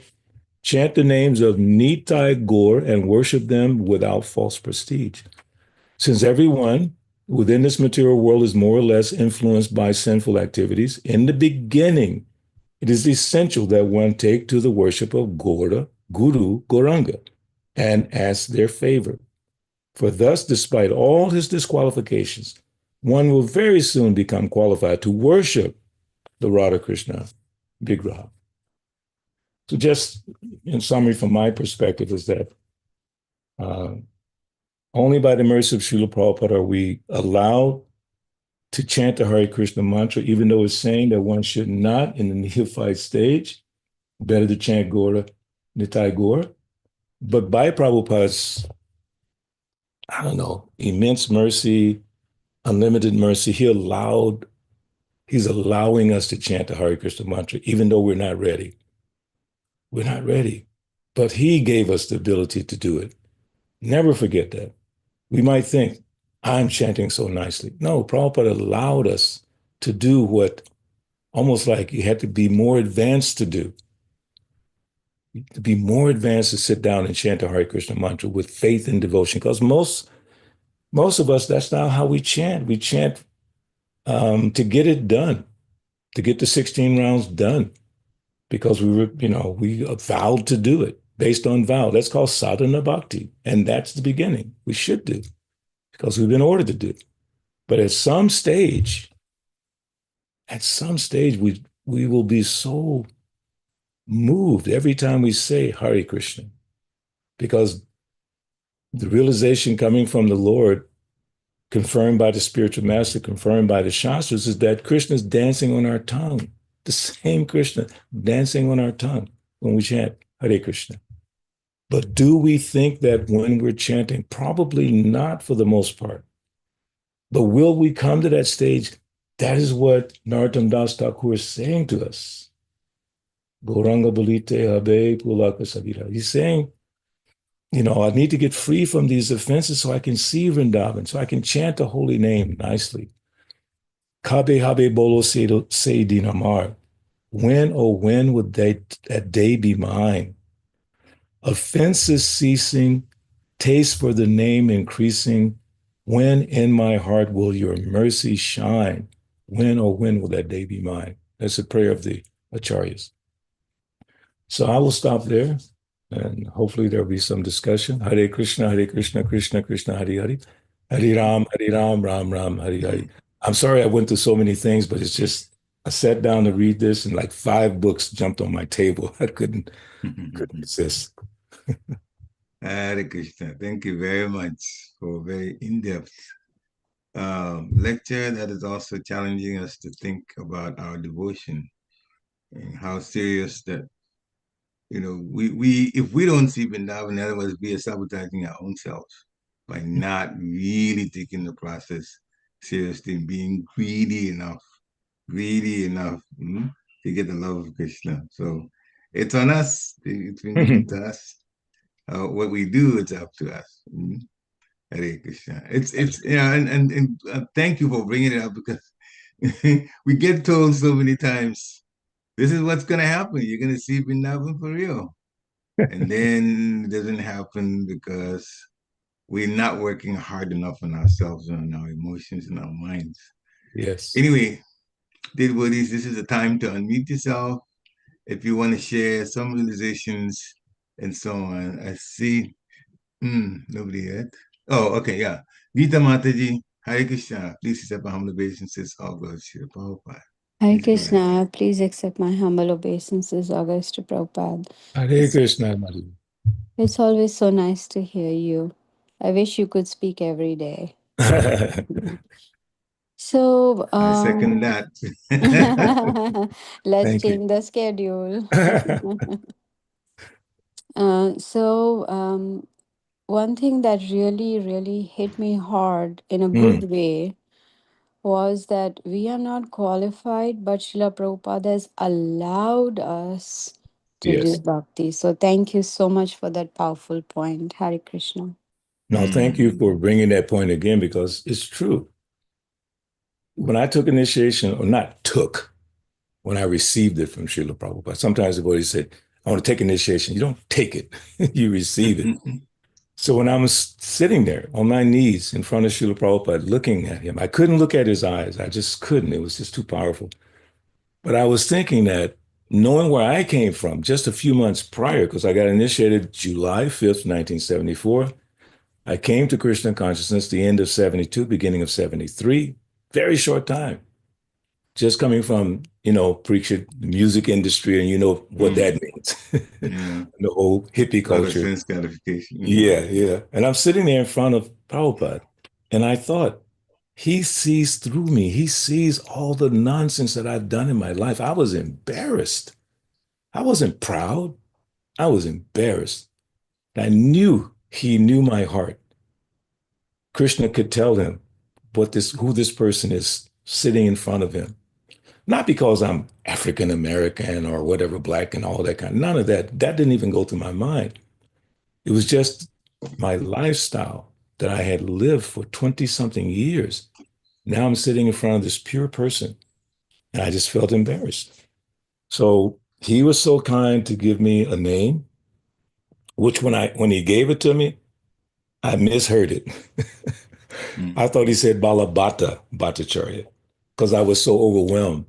chant the names of Nitai Gaur and worship them without false prestige. Since everyone within this material world is more or less influenced by sinful activities. In the beginning, it is essential that one take to the worship of Guru, Gauranga, and ask their favor. For thus, despite all his disqualifications, one will very soon become qualified to worship the Radha Krishna Vigraha. So just in summary, from my perspective, is that only by the mercy of Srila Prabhupada are we allowed to chant the Hare Krishna mantra, even though it's saying that one should not in the neophyte stage, better to chant Gora, Nitai Gaur. But by Prabhupada's, I don't know, immense mercy, unlimited mercy, he's allowing us to chant the Hare Krishna mantra, even though we're not ready. We're not ready. But he gave us the ability to do it. Never forget that. We might think, I'm chanting so nicely. No, Prabhupada allowed us to do what almost like you had to be more advanced to do. To be more advanced to sit down and chant the Hare Krishna mantra with faith and devotion. Because most of us, that's not how we chant. We chant to get it done, to get the 16 rounds done. Because we vowed to do it based on vow. That's called sadhana bhakti. And that's the beginning. We should do because we've been ordered to do it. But at some stage, we will be so moved every time we say Hare Krishna, because the realization coming from the Lord, confirmed by the spiritual master, confirmed by the Shastras, is that Krishna is dancing on our tongue. The same Krishna dancing on our tongue when we chant Hare Krishna. But do we think that when we're chanting? Probably not for the most part. But will we come to that stage? That is what Narottam Das Thakur is saying to us. Gauranga Balite Habe Pulaka Savira. He's saying, I need to get free from these offenses so I can see Vrindavan, so I can chant the holy name nicely. Kabe Habe Bolo Se Dinamar. When, oh, when would that day be mine? Offenses ceasing, taste for the name increasing. When in my heart will your mercy shine? When, oh, when will that day be mine? That's a prayer of the Acharyas. So I will stop there, and hopefully there'll be some discussion. Hare Krishna, Krishna Krishna, Hare Hare. Hare Ram, Ram Ram, Hare Hare. I'm sorry I went through so many things, but it's just, I sat down to read this and like 5 books jumped on my table. I couldn't resist. Hare Krishna. Thank you very much for a very in-depth lecture that is also challenging us to think about our devotion and how serious that, we if we don't see Vrindavan, in other words, we are sabotaging our own selves by not really taking the process seriously and being greedy enough to get the love of Krishna. So it's on us. It's been given to us. What we do, it's up to us. Hare Krishna. It's and thank you for bringing it up, because we get told so many times, this is what's going to happen. You're going to see Vrindavan for real. And then it doesn't happen because we're not working hard enough on ourselves and on our emotions and our minds. Yes. Anyway, devotees, this is the time to unmute yourself if you want to share some realizations and so on. I see nobody yet. Oh, okay, yeah. Gita Mataji, Hare Krishna. Please accept my humble obeisances. All glory to Srila Prabhupada. Hare Please go ahead. Krishna, please accept my humble obeisances, August to Prabhupada. Hare Krishna, Madhu. It's always so nice to hear you. I wish you could speak every day. So, I second that. let's Thank you. change the schedule. One thing that really, really hit me hard in a good way was that we are not qualified, but Srila Prabhupada has allowed us to Yes. do bhakti. So thank you so much for that powerful point. Hare Krishna. No, thank you for bringing that point again, because it's true. When I took initiation, or not took, when I received it from Srila Prabhupada, sometimes the devotees say, I want to take initiation. You don't take it, you receive it. So when I was sitting there on my knees in front of Srila Prabhupada looking at him, I couldn't look at his eyes. I just couldn't. It was just too powerful. But I was thinking that knowing where I came from just a few months prior, because I got initiated July 5th, 1974. I came to Krishna consciousness the end of 72, beginning of 73, very short time. Just coming from, preacher music industry, and you know what that means. Yeah. The whole hippie A lot of culture. sense gratification. Yeah, yeah. And I'm sitting there in front of Prabhupada, and I thought, he sees through me. He sees all the nonsense that I've done in my life. I was embarrassed. I wasn't proud. I was embarrassed. I knew he knew my heart. Krishna could tell him who this person is sitting in front of him. Not because I'm African American or whatever, black and all that kind. None of that. That didn't even go through my mind. It was just my lifestyle that I had lived for 20 something years. Now I'm sitting in front of this pure person, and I just felt embarrassed. So he was so kind to give me a name, which when he gave it to me, I misheard it. I thought he said Balabhadra, Bhattacharya, because I was so overwhelmed.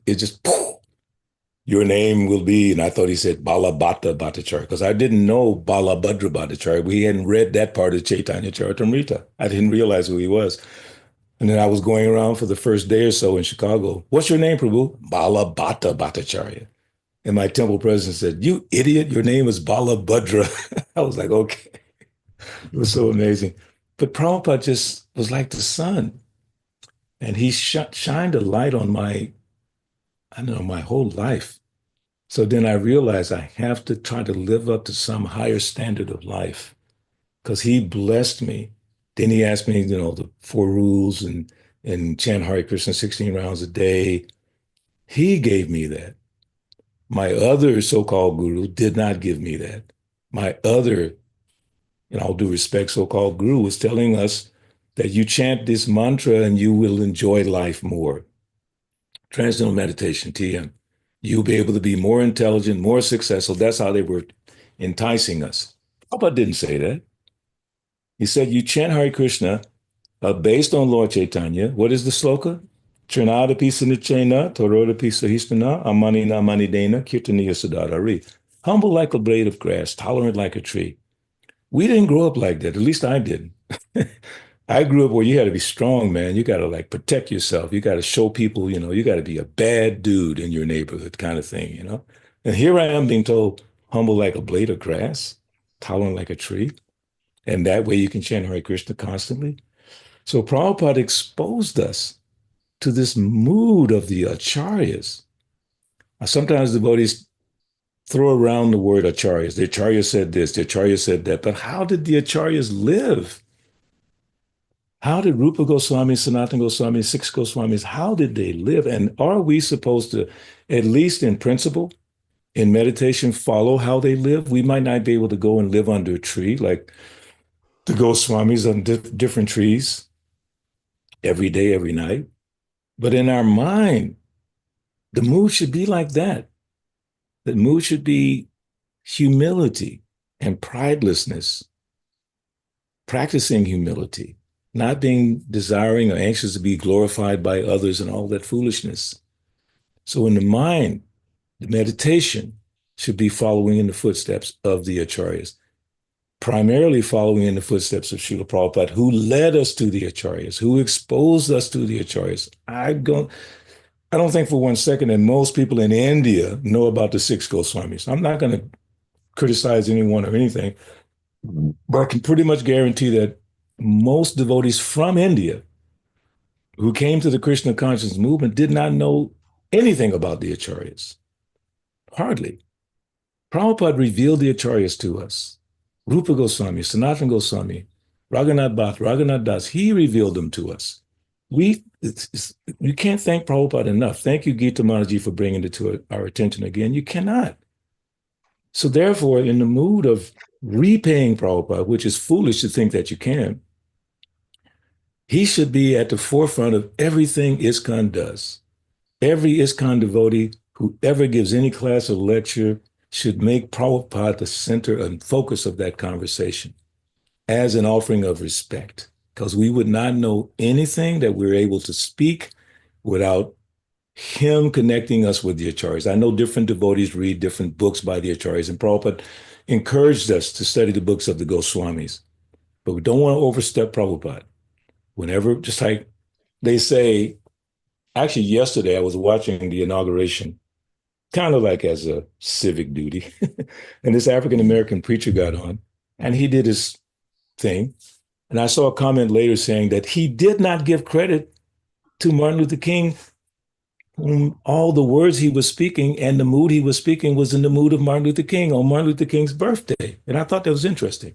It just, poof, your name will be, and I thought he said Balabhadra Bhattacharya, because I didn't know Balabhadra Bhattacharya. We hadn't read that part of Chaitanya Charitamrita. I didn't realize who he was. And then I was going around for the first day or so in Chicago. What's your name, Prabhu? Balabhadra Bhattacharya. And my temple president said, you idiot, your name is Balabhadra. I was like, okay. It was so amazing. But Prabhupada just was like the sun. And he shined a light on I don't know, my whole life. So then I realized I have to try to live up to some higher standard of life because he blessed me. Then he asked me, the 4 rules and chant Hare Krishna 16 rounds a day. He gave me that. My other so-called guru did not give me that. My other, in all due respect, so-called guru was telling us that you chant this mantra and you will enjoy life more. Transcendental meditation, TM. You'll be able to be more intelligent, more successful. That's how they were enticing us. Prabhupada didn't say that. He said, you chant Hare Krishna based on Lord Chaitanya. What is the sloka? Trinada pisa nichena, toroda pisa histana, amani na mani dena, kirtaniya sadadari. Humble like a blade of grass, tolerant like a tree. We didn't grow up like that. At least I didn't. I grew up where you had to be strong, man. You got to protect yourself. You got to show people, you got to be a bad dude in your neighborhood kind of thing. And here I am being told, humble like a blade of grass, tolerant like a tree. And that way you can chant Hare Krishna constantly. So Prabhupada exposed us to this mood of the acharyas. Sometimes devotees throw around the word acharyas. The acharya said this, the acharya said that. But how did the acharyas live? How did Rupa Goswami, Sanatana Goswami, 6 Goswamis, how did they live? And are we supposed to, at least in principle, in meditation, follow how they live? We might not be able to go and live under a tree like the Goswamis on different trees every day, every night. But in our mind, the mood should be like that. The mood should be humility and pridelessness, practicing humility, not being desiring or anxious to be glorified by others and all that foolishness. So in the mind, the meditation should be following in the footsteps of the acharyas, primarily following in the footsteps of Srila Prabhupada, who led us to the acharyas, who exposed us to the acharyas. I don't think for one second that most people in India know about the 6 Goswamis. I'm not going to criticize anyone or anything, but I can pretty much guarantee that most devotees from India who came to the Krishna consciousness movement did not know anything about the acharyas. Hardly. Prabhupada revealed the acharyas to us. Rupa Goswami, Sanatana Goswami, Raghunath Bhatt, Raghunath Das, he revealed them to us. You can't thank Prabhupada enough. Thank you, Gita Mataji, for bringing it to our attention again. You cannot. So therefore, in the mood of repaying Prabhupada, which is foolish to think that you can, he should be at the forefront of everything ISKCON does. Every ISKCON devotee who ever gives any class or lecture should make Prabhupada the center and focus of that conversation. as an offering of respect, because we would not know anything that we're able to speak without him connecting us with the acharyas. I know different devotees read different books by the acharyas, and Prabhupada encouraged us to study the books of the Goswamis. But we don't want to overstep Prabhupada. Whenever, just like they say, actually, yesterday I was watching the inauguration, kind of like as a civic duty. And this African American preacher got on and he did his thing. And I saw a comment later saying that he did not give credit to Martin Luther King, whom all the words he was speaking and the mood he was speaking was in the mood of Martin Luther King on Martin Luther King's birthday. And I thought that was interesting.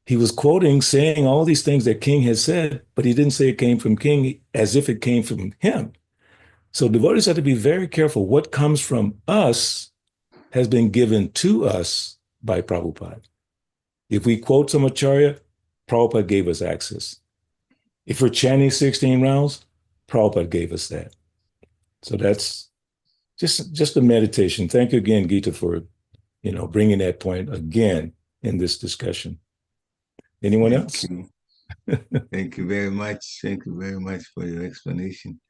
He was quoting, saying all these things that King had said, but he didn't say it came from King as if it came from him. So devotees have to be very careful. What comes from us has been given to us by Prabhupada. If we quote some Acharya, Prabhupada gave us access. If we're chanting 16 rounds, Prabhupada gave us that. So that's just a meditation. Thank you again, Gita, for bringing that point again in this discussion. Anyone else? Thank you very much. Thank you very much for your explanation.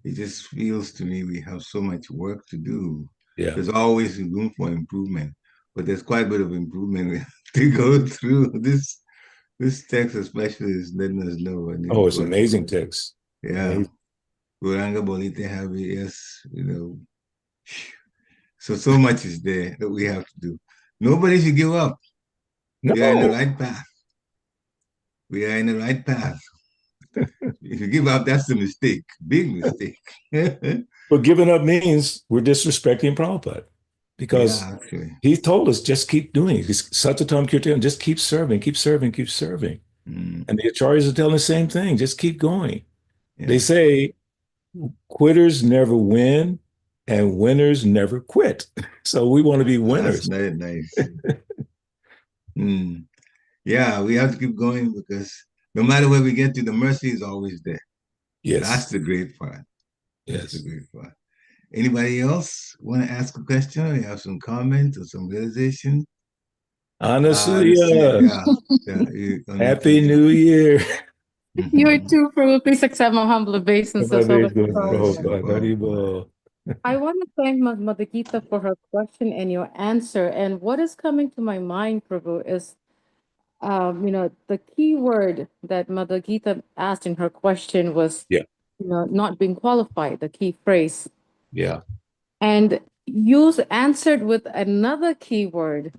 It just feels to me we have so much work to do. Yeah. There's always room for improvement, but there's quite a bit of improvement we have to go through. This text especially is letting us know. Oh, it's an amazing text. Yeah. Guranga Bolite Havi, yes, So much is there that we have to do. Nobody should give up. No. We are in the right path. We are in the right path. If you give up, that's a mistake. Big mistake. But giving up means we're disrespecting Prabhupada. Because he told us, just keep doing it. Satatam Kirtan, just keep serving, keep serving, keep serving. And the acharyas are telling the same thing, just keep going. Yeah. They say quitters never win and winners never quit. So we want to be winners. That's nice. Yeah, we have to keep going because no matter where we get to, the mercy is always there. Yes. That's the great part. Yes. That's the great part. Anybody else want to ask a question or you have some comments or some realization? Honestly, Happy New Year. You too, Prabhu. Please accept my humble obeisance. I want to thank Mother Gita for her question and your answer. And what is coming to my mind, Prabhu, is the key word that Mother Gita asked in her question was not being qualified, the key phrase. Yeah. And you answered with another key word,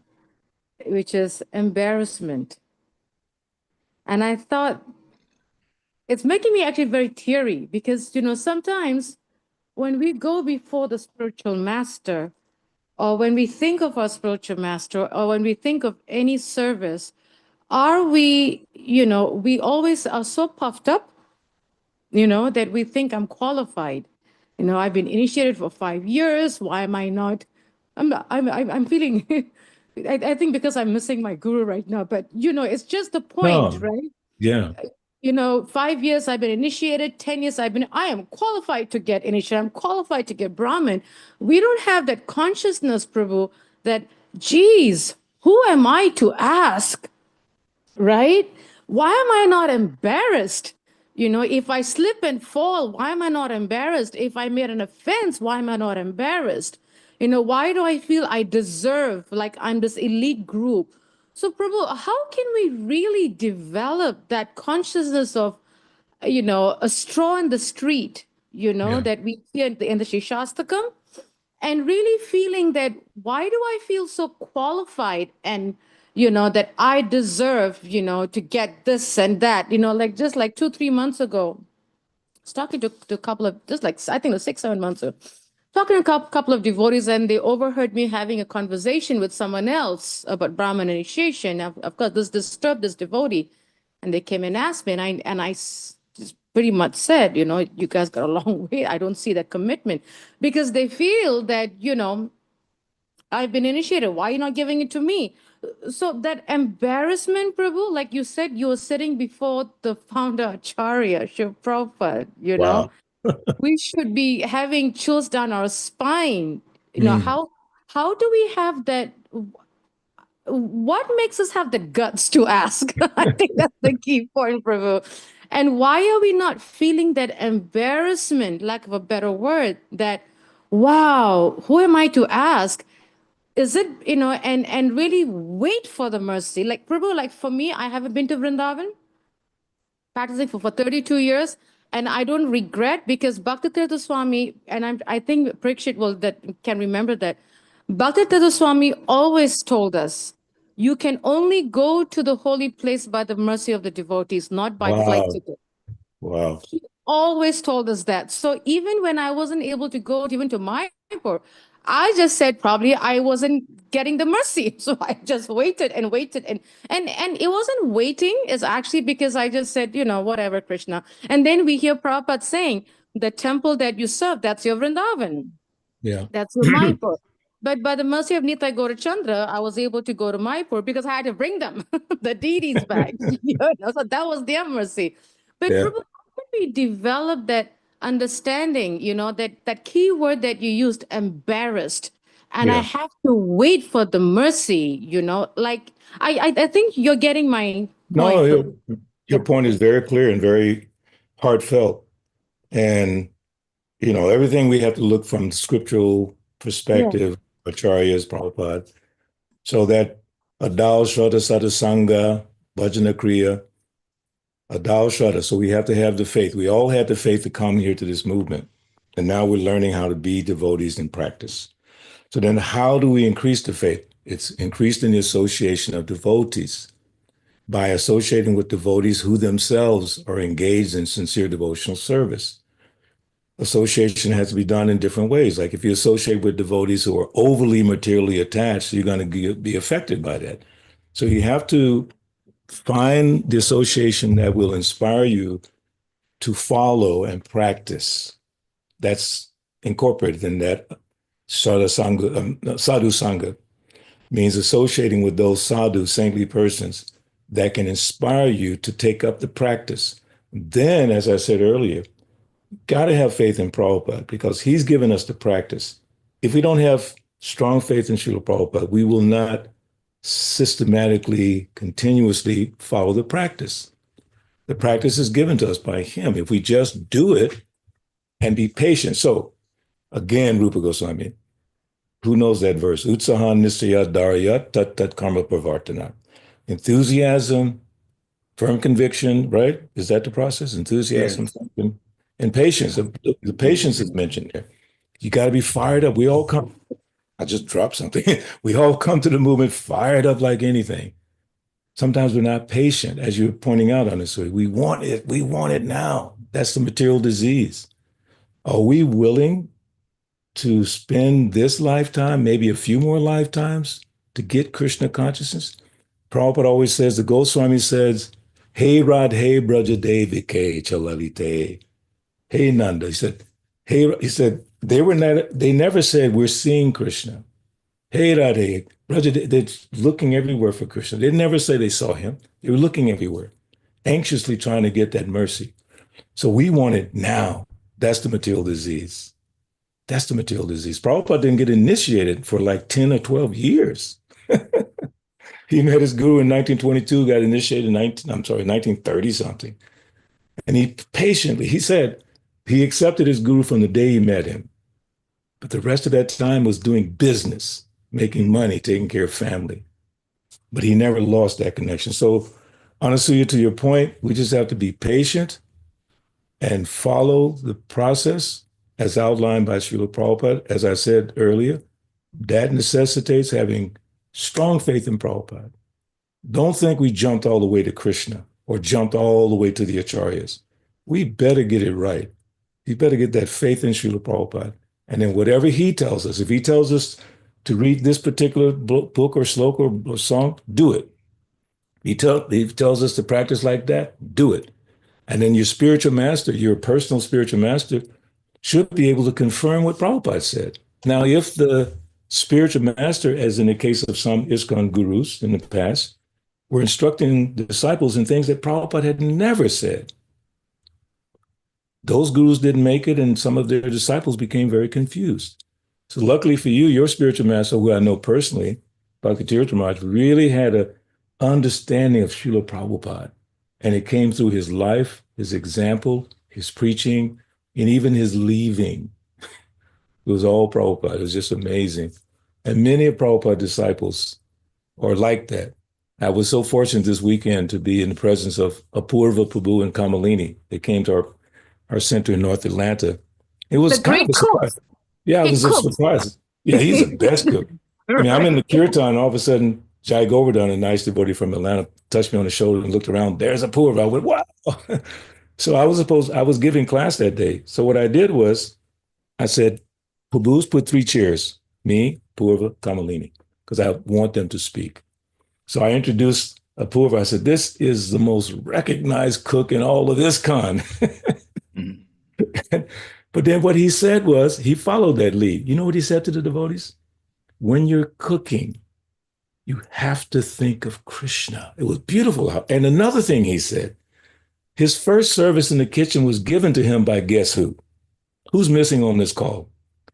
which is embarrassment. And I thought it's making me actually very teary because, sometimes when we go before the spiritual master, or when we think of our spiritual master, or when we think of any service, are we, we always are so puffed up, that we think I'm qualified. I've been initiated for 5 years. Why am I not? I'm feeling, I think because I'm missing my guru right now, but it's just the point, right? Yeah. 5 years I've been initiated, 10 years I am qualified to get initiated. I'm qualified to get Brahmin. We don't have that consciousness, Prabhu, that, geez, who am I to ask? Right? Why am I not embarrassed? If I slip and fall, why am I not embarrassed? If I made an offense, why am I not embarrassed? Why do I feel I deserve, like I'm this elite group? So, Prabhu, how can we really develop that consciousness of, a straw in the street, that we hear in the Shishastakam, and really feeling that, why do I feel so qualified and, that I deserve, to get this and that, just like 2-3 months ago, I was talking to a couple of, just like, I think it was 6-7 months ago, talking to a couple of devotees, and they overheard me having a conversation with someone else about Brahman initiation. Of course, this disturbed this devotee, and they came and asked me, and I just pretty much said, you guys got a long way. I don't see that commitment, because they feel that, I've been initiated. Why are you not giving it to me? So that embarrassment, Prabhu, like you said, you were sitting before the founder Acharya, Shiv Prabhupada, Wow. we should be having chills down our spine. How do we have that? what makes us have the guts to ask? I think that's the key point, Prabhu. And why are we not feeling that embarrassment, lack of a better word, that, wow, who am I to ask? Is it, and really wait for the mercy? Like, Prabhu, like for me, I haven't been to Vrindavan, practicing for 32 years. And I don't regret because Bhakti Swami, and I think Prikshit will that can remember that. Bhakti Swami always told us, you can only go to the holy place by the mercy of the devotees, not by flight Wow. ticket. Wow. He always told us that. So even when I wasn't able to go even to Mayapur, I just said probably I wasn't getting the mercy. So I just waited and waited and it wasn't waiting, it's actually because I just said, whatever, Krishna. And then we hear Prabhupada saying, the temple that you serve, that's your Vrindavan. Yeah. That's your Mayapur. But by the mercy of Nitai Gaurachandra, I was able to go to Mayapur because I had to bring them, the deities back. So that was their mercy. But Yeah. Prabhu, how can we develop that understanding, that key word that you used, embarrassed? And I Yeah. have to wait for the mercy, like I think you're getting my No, point, Prabhu. your Yep. point is very clear and very heartfelt. And, everything we have to look from the scriptural Yeah. perspective, Acharyas, Prabhupada, so that Adal Shraddha Sadhusanga, Bhajana Kriya, Adal Shraddha. So we have to have the faith. We all had the faith to come here to this movement. And now we're learning how to be devotees in practice. So then how do we increase the faith? It's increased in the association of devotees by associating with devotees who themselves are engaged in sincere devotional service. Association has to be done in different ways. Like if you associate with devotees who are overly materially attached, you're going to be affected by that. So you have to find the association that will inspire you to follow and practice. That's incorporated in that sadhu sangha means associating with those sadhu, saintly persons that can inspire you to take up the practice. Then, as I said earlier, got to have faith in Prabhupada because he's given us the practice. If we don't have strong faith in Srila Prabhupada, we will not systematically, continuously follow the practice. The practice is given to us by him. If we just do it and be patient. So, again, Rupa Goswami, who knows that verse? Utsahan nisaya dharya tat tat karma pravartana. Enthusiasm, firm conviction, right? Is that the process? Enthusiasm, Yes. and patience. The patience is mentioned there. You got to be fired up. We all come. I just dropped something. We all come to the movement fired up like anything. Sometimes we're not patient, as you're pointing out on this way. We want it. We want it now. That's the material disease. Are we willing to spend this lifetime, maybe a few more lifetimes, to get Krishna consciousness? Prabhupada always says, the Goswami says, Hey Radhe Braja Devike Chalalite. Hey Nanda. He said, they never said we're seeing Krishna. Hey Radhe, Braja, they're looking everywhere for Krishna. They never say they saw him. They were looking everywhere, anxiously trying to get that mercy. So we want it now. That's the material disease. That's the material disease. Prabhupada didn't get initiated for like 10 or 12 years. He met his guru in 1922, got initiated in 1930 something. And he said, he accepted his guru from the day he met him. But the rest of that time was doing business, making money, taking care of family. But he never lost that connection. So, honestly, to your point, we just have to be patient and follow the process as outlined by Srila Prabhupada. As I said earlier, that necessitates having strong faith in Prabhupada. Don't think we jumped all the way to Krishna or jumped all the way to the Acharyas. We better get it right. You better get that faith in Srila Prabhupada. And then whatever he tells us, if he tells us to read this particular book or sloka or song, do it. He tells us to practice like that, do it. And then your spiritual master, your personal spiritual master, should be able to confirm what Prabhupada said. Now, if the spiritual master, as in the case of some ISKCON gurus in the past, were instructing the disciples in things that Prabhupada had never said, those gurus didn't make it, and some of their disciples became very confused. So luckily for you, your spiritual master, who I know personally, Bhattacharya Maharaj really had a understanding of Srila Prabhupada. And it came through his life, his example, his preaching, and even his leaving. It was all Prabhupada. It was just amazing. And many of Prabhupada's disciples are like that. I was so fortunate this weekend to be in the presence of Apurva Prabhu and Kamalini. They came to our center in North Atlanta. It was The kind of great a cook. surprise. Yeah, it He was a cooks. surprise. Yeah, he's the best cook. I mean, I'm in the kirtan, all of a sudden, Jai Govardhan, a nice devotee from Atlanta, touched me on the shoulder and looked around. There's Apurva. I went, wow. So I was giving class that day. So what I did was I said, Prabhu's put 3 chairs, me, Purva, Kamalini, because I want them to speak. So I introduced Apurva. I said, this is the most recognized cook in all of this con. Mhm. But then what he said was, he followed that lead. You know what he said to the devotees? When you're cooking, you have to think of Krishna. It was beautiful. And another thing he said, his first service in the kitchen was given to him by guess who? Who's missing on this call?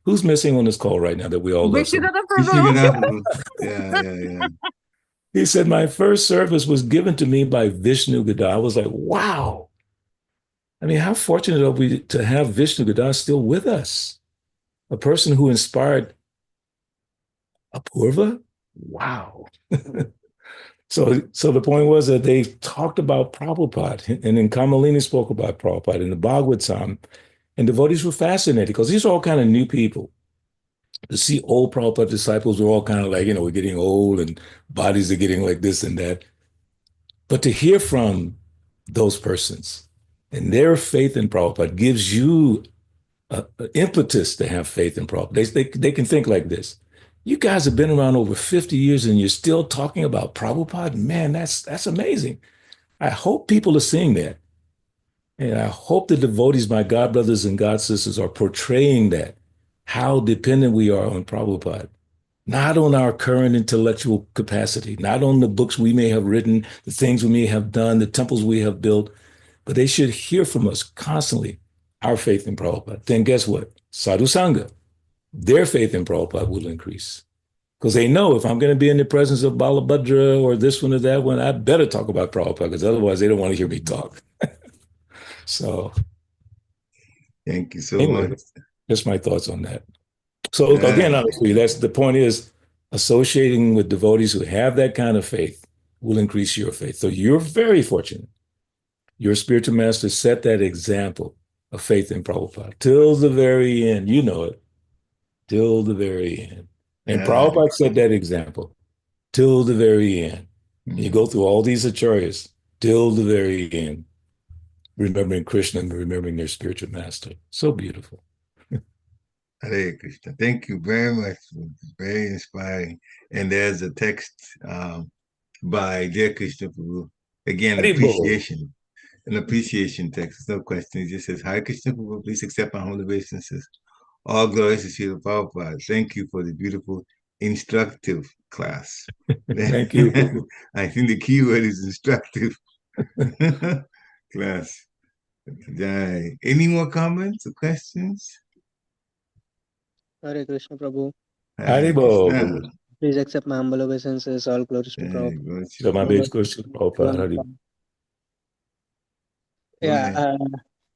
Who's missing on this call right now that we all love so much? Vishnugoda Prabhu. Vishnu. Yeah, yeah, yeah. He said, my first service was given to me by Vishnu Gada. I was like, wow. I mean, how fortunate are we to have Vishnu Gada still with us? A person who inspired Apurva? Wow. So the point was that they talked about Prabhupada, and then Kamalini spoke about Prabhupada in the Bhagavatam, and devotees were fascinated because these are all kind of new people. To see old Prabhupada disciples were all kind of like, we're getting old and bodies are getting like this and that. But to hear from those persons and their faith in Prabhupada gives you an impetus to have faith in Prabhupada. They can think like this. You guys have been around over 50 years and you're still talking about Prabhupada? Man, that's amazing. I hope people are seeing that. And I hope the devotees, my God brothers and God sisters, are portraying that, how dependent we are on Prabhupada, not on our current intellectual capacity, not on the books we may have written, the things we may have done, the temples we have built, but they should hear from us constantly our faith in Prabhupada. Then guess what? Sadhu Sangha, their faith in Prabhupada will increase. Because they know if I'm going to be in the presence of Balabhadra or this one or that one, I better talk about Prabhupada, because otherwise they don't want to hear me talk. So Thank you so anyway, much. just my thoughts on that. So again, honestly, that's the point is associating with devotees who have that kind of faith will increase your faith. So you're very fortunate. Your spiritual master set that example of faith in Prabhupada till the very end. You know it, till the very end. And Prabhupada set that example till the very end. You go through all these acharyas till the very end, remembering Krishna and remembering their spiritual master. So beautiful. Hare Krishna. Thank you very much. It's very inspiring. And there's a text by Dear Krishna Prabhu. Again, Haribol. an appreciation text. No question. It just says, Hare Krishna Prabhu, please accept my humble obeisances. All glories to Srila Prabhupada. Thank you for the beautiful, instructive class. Thank you. I think the key word is instructive class. Any more comments or questions? Hare Krishna Prabhu. Hare Haribol. Krishna. Please accept my humble obeisances. All glories to Prabhupada. So my big question, Prabhupada. One- Yeah,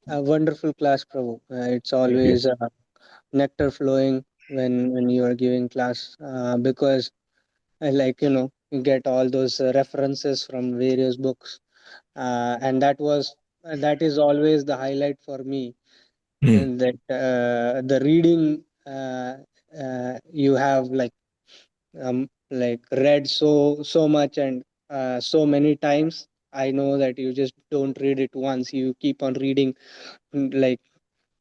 a wonderful class, Prabhu. It's always nectar flowing when you are giving class because you get all those references from various books, and that is always the highlight for me. And that the reading you have read so much and so many times. I know that you just don't read it once, you keep on reading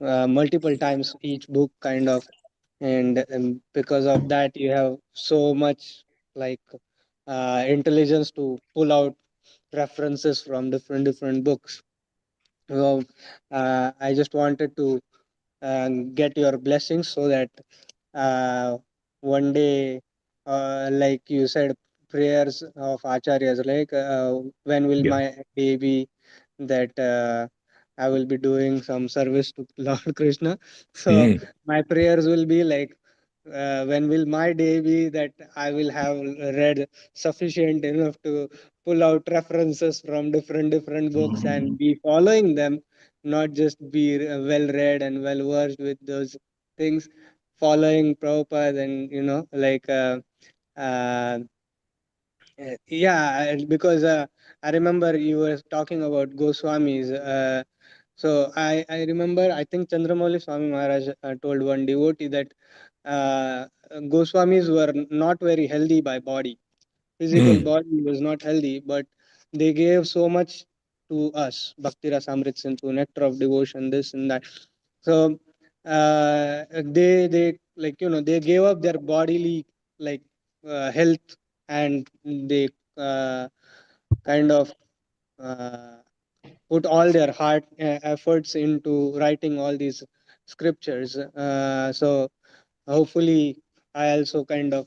multiple times each book kind of, and because of that you have so much like intelligence to pull out references from different books. So I just wanted to get your blessings so that one day, like you said, prayers of acharyas, when will my baby that I will be doing some service to Lord Krishna. So my prayers will be like when will my day be that I will have read sufficient enough to pull out references from different books and be following them, not just be well read and well versed with those things, following Prabhupada and uh, yeah, because I remember you were talking about Goswamis. I remember, I think Chandramauli Swami Maharaj told one devotee that Goswamis were not very healthy by body. Physical body was not healthy, but they gave so much to us. Bhakti Rasamrit Sindhu, nectar of devotion, this and that. So they they gave up their bodily like health, and they uh, kind of uh, put all their heart efforts into writing all these scriptures. So hopefully I also kind of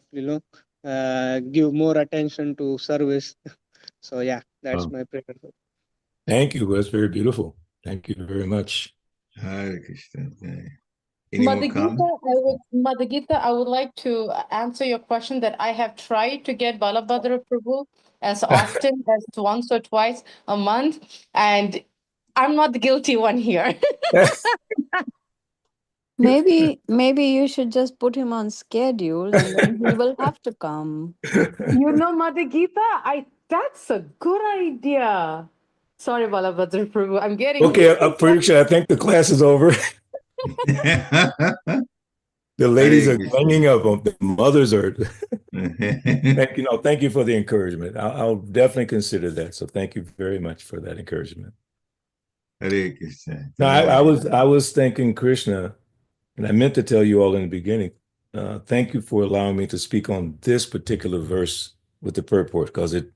give more attention to service. So yeah, that's my prayer. Thank you. That's very beautiful. Thank you very much. Hare Krishna. Any more comments? Mother Gita, I would like to answer your question that I have tried to get Balabhadra Prabhu as often as once or twice a month, and I'm not the guilty one here. Maybe you should just put him on schedule and then he will have to come. Mother Gita, that's a good idea. Sorry, Balabhadra Prabhu, I'm getting Okay, I'm pretty sure. I think the class is over. The ladies are ganging up on the mothers are. Thank you for the encouragement. I'll definitely consider that. So thank you very much for that encouragement. Hare Krishna. No, I was thanking Krishna, and I meant to tell you all in the beginning. Thank you for allowing me to speak on this particular verse with the purport, because it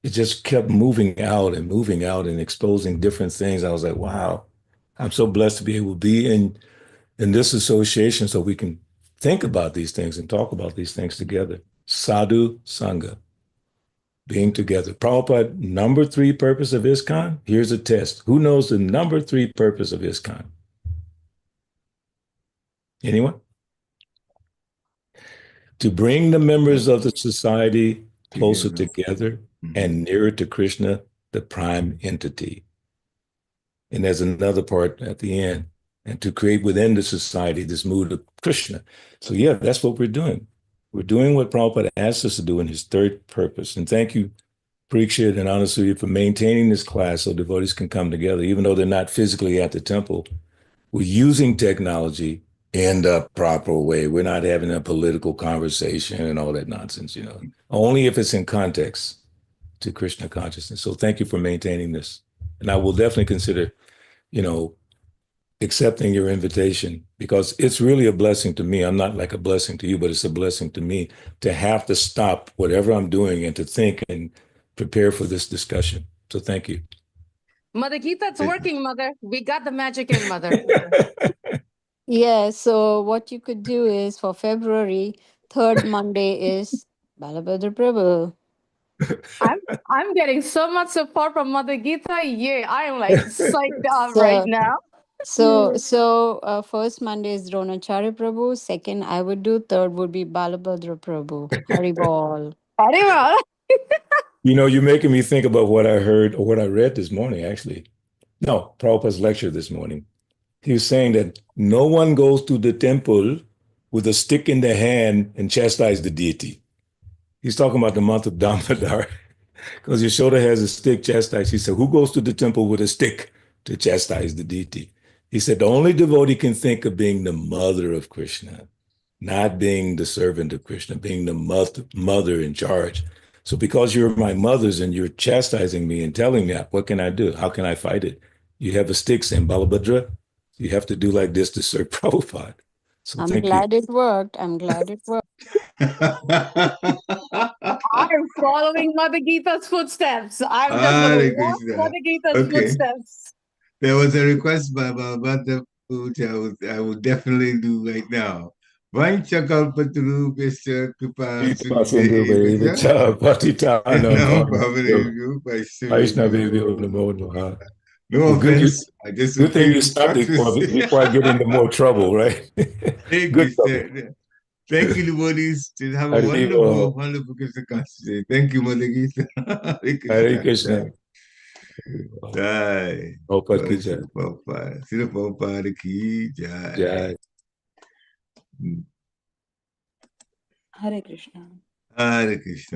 just kept moving out and exposing different things. I was like, wow, I'm so blessed to be able to be in this association so we can think about these things and talk about these things together. Sadhu Sangha, being together. Prabhupada, number 3 purpose of ISKCON? Here's a test. Who knows the number 3 purpose of ISKCON? Anyone? To bring the members of the society closer together and nearer to Krishna, the prime entity. And there's another part at the end, and to create within the society this mood of Krishna. So yeah, that's what we're doing. We're doing what Prabhupada asked us to do in his 3rd purpose. And thank you, Parikshit and Anasuya, for maintaining this class so devotees can come together, even though they're not physically at the temple. We're using technology in the proper way. We're not having a political conversation and all that nonsense, only if it's in context to Krishna consciousness. So thank you for maintaining this. And I will definitely consider, accepting your invitation, because it's really a blessing to me. I'm not like a blessing to you, but it's a blessing to me to have to stop whatever I'm doing and to think and prepare for this discussion. So thank you. Mother Gita, it's working, Mother. We got the magic in, Mother. Yeah, so what you could do is for February, 3rd Monday is Balabhadra Prabhu. I'm getting so much support from Mother Gita. Yeah, I am like psyched out right now. So first Monday is Dronacharya Prabhu. Second, I would do. Third would be Balabhadra Prabhu. Haribol. Haribol. You're making me think about what I heard or what I read this morning, actually. No, Prabhupada's lecture this morning. He was saying that no one goes to the temple with a stick in the hand and chastise the deity. He's talking about the month of Damodar, because Yashoda has a stick chastised. He said, who goes to the temple with a stick to chastise the deity? He said, the only devotee can think of being the mother of Krishna, not being the servant of Krishna, being the mother in charge. So because you're my mothers and you're chastising me and telling me, what can I do? How can I fight it? You have a stick saying, Balabhadra, you have to do like this to serve Prabhupada. So I'm glad it worked. I'm glad it worked. I am following Mother Gita's footsteps. I'm just going to walk Mother Gita's footsteps. There was a request by Balabhadra, which I will definitely do right now. Vanchakalpatru Pesha Kripa No offense. Good thing you stopped before I get into more trouble, right? Good Thank you, devotees. Just have a Hari wonderful, Bol. wonderful Krishna conscious day. Thank you, Mother Gita. Hare Hare Krishna. Krishna. Jai. Jai. Prabhupada ki Glory jai. to Prabhupada. Srila Prabhupada ki jai. Jai. Mm. Hare Krishna. Hare Krishna.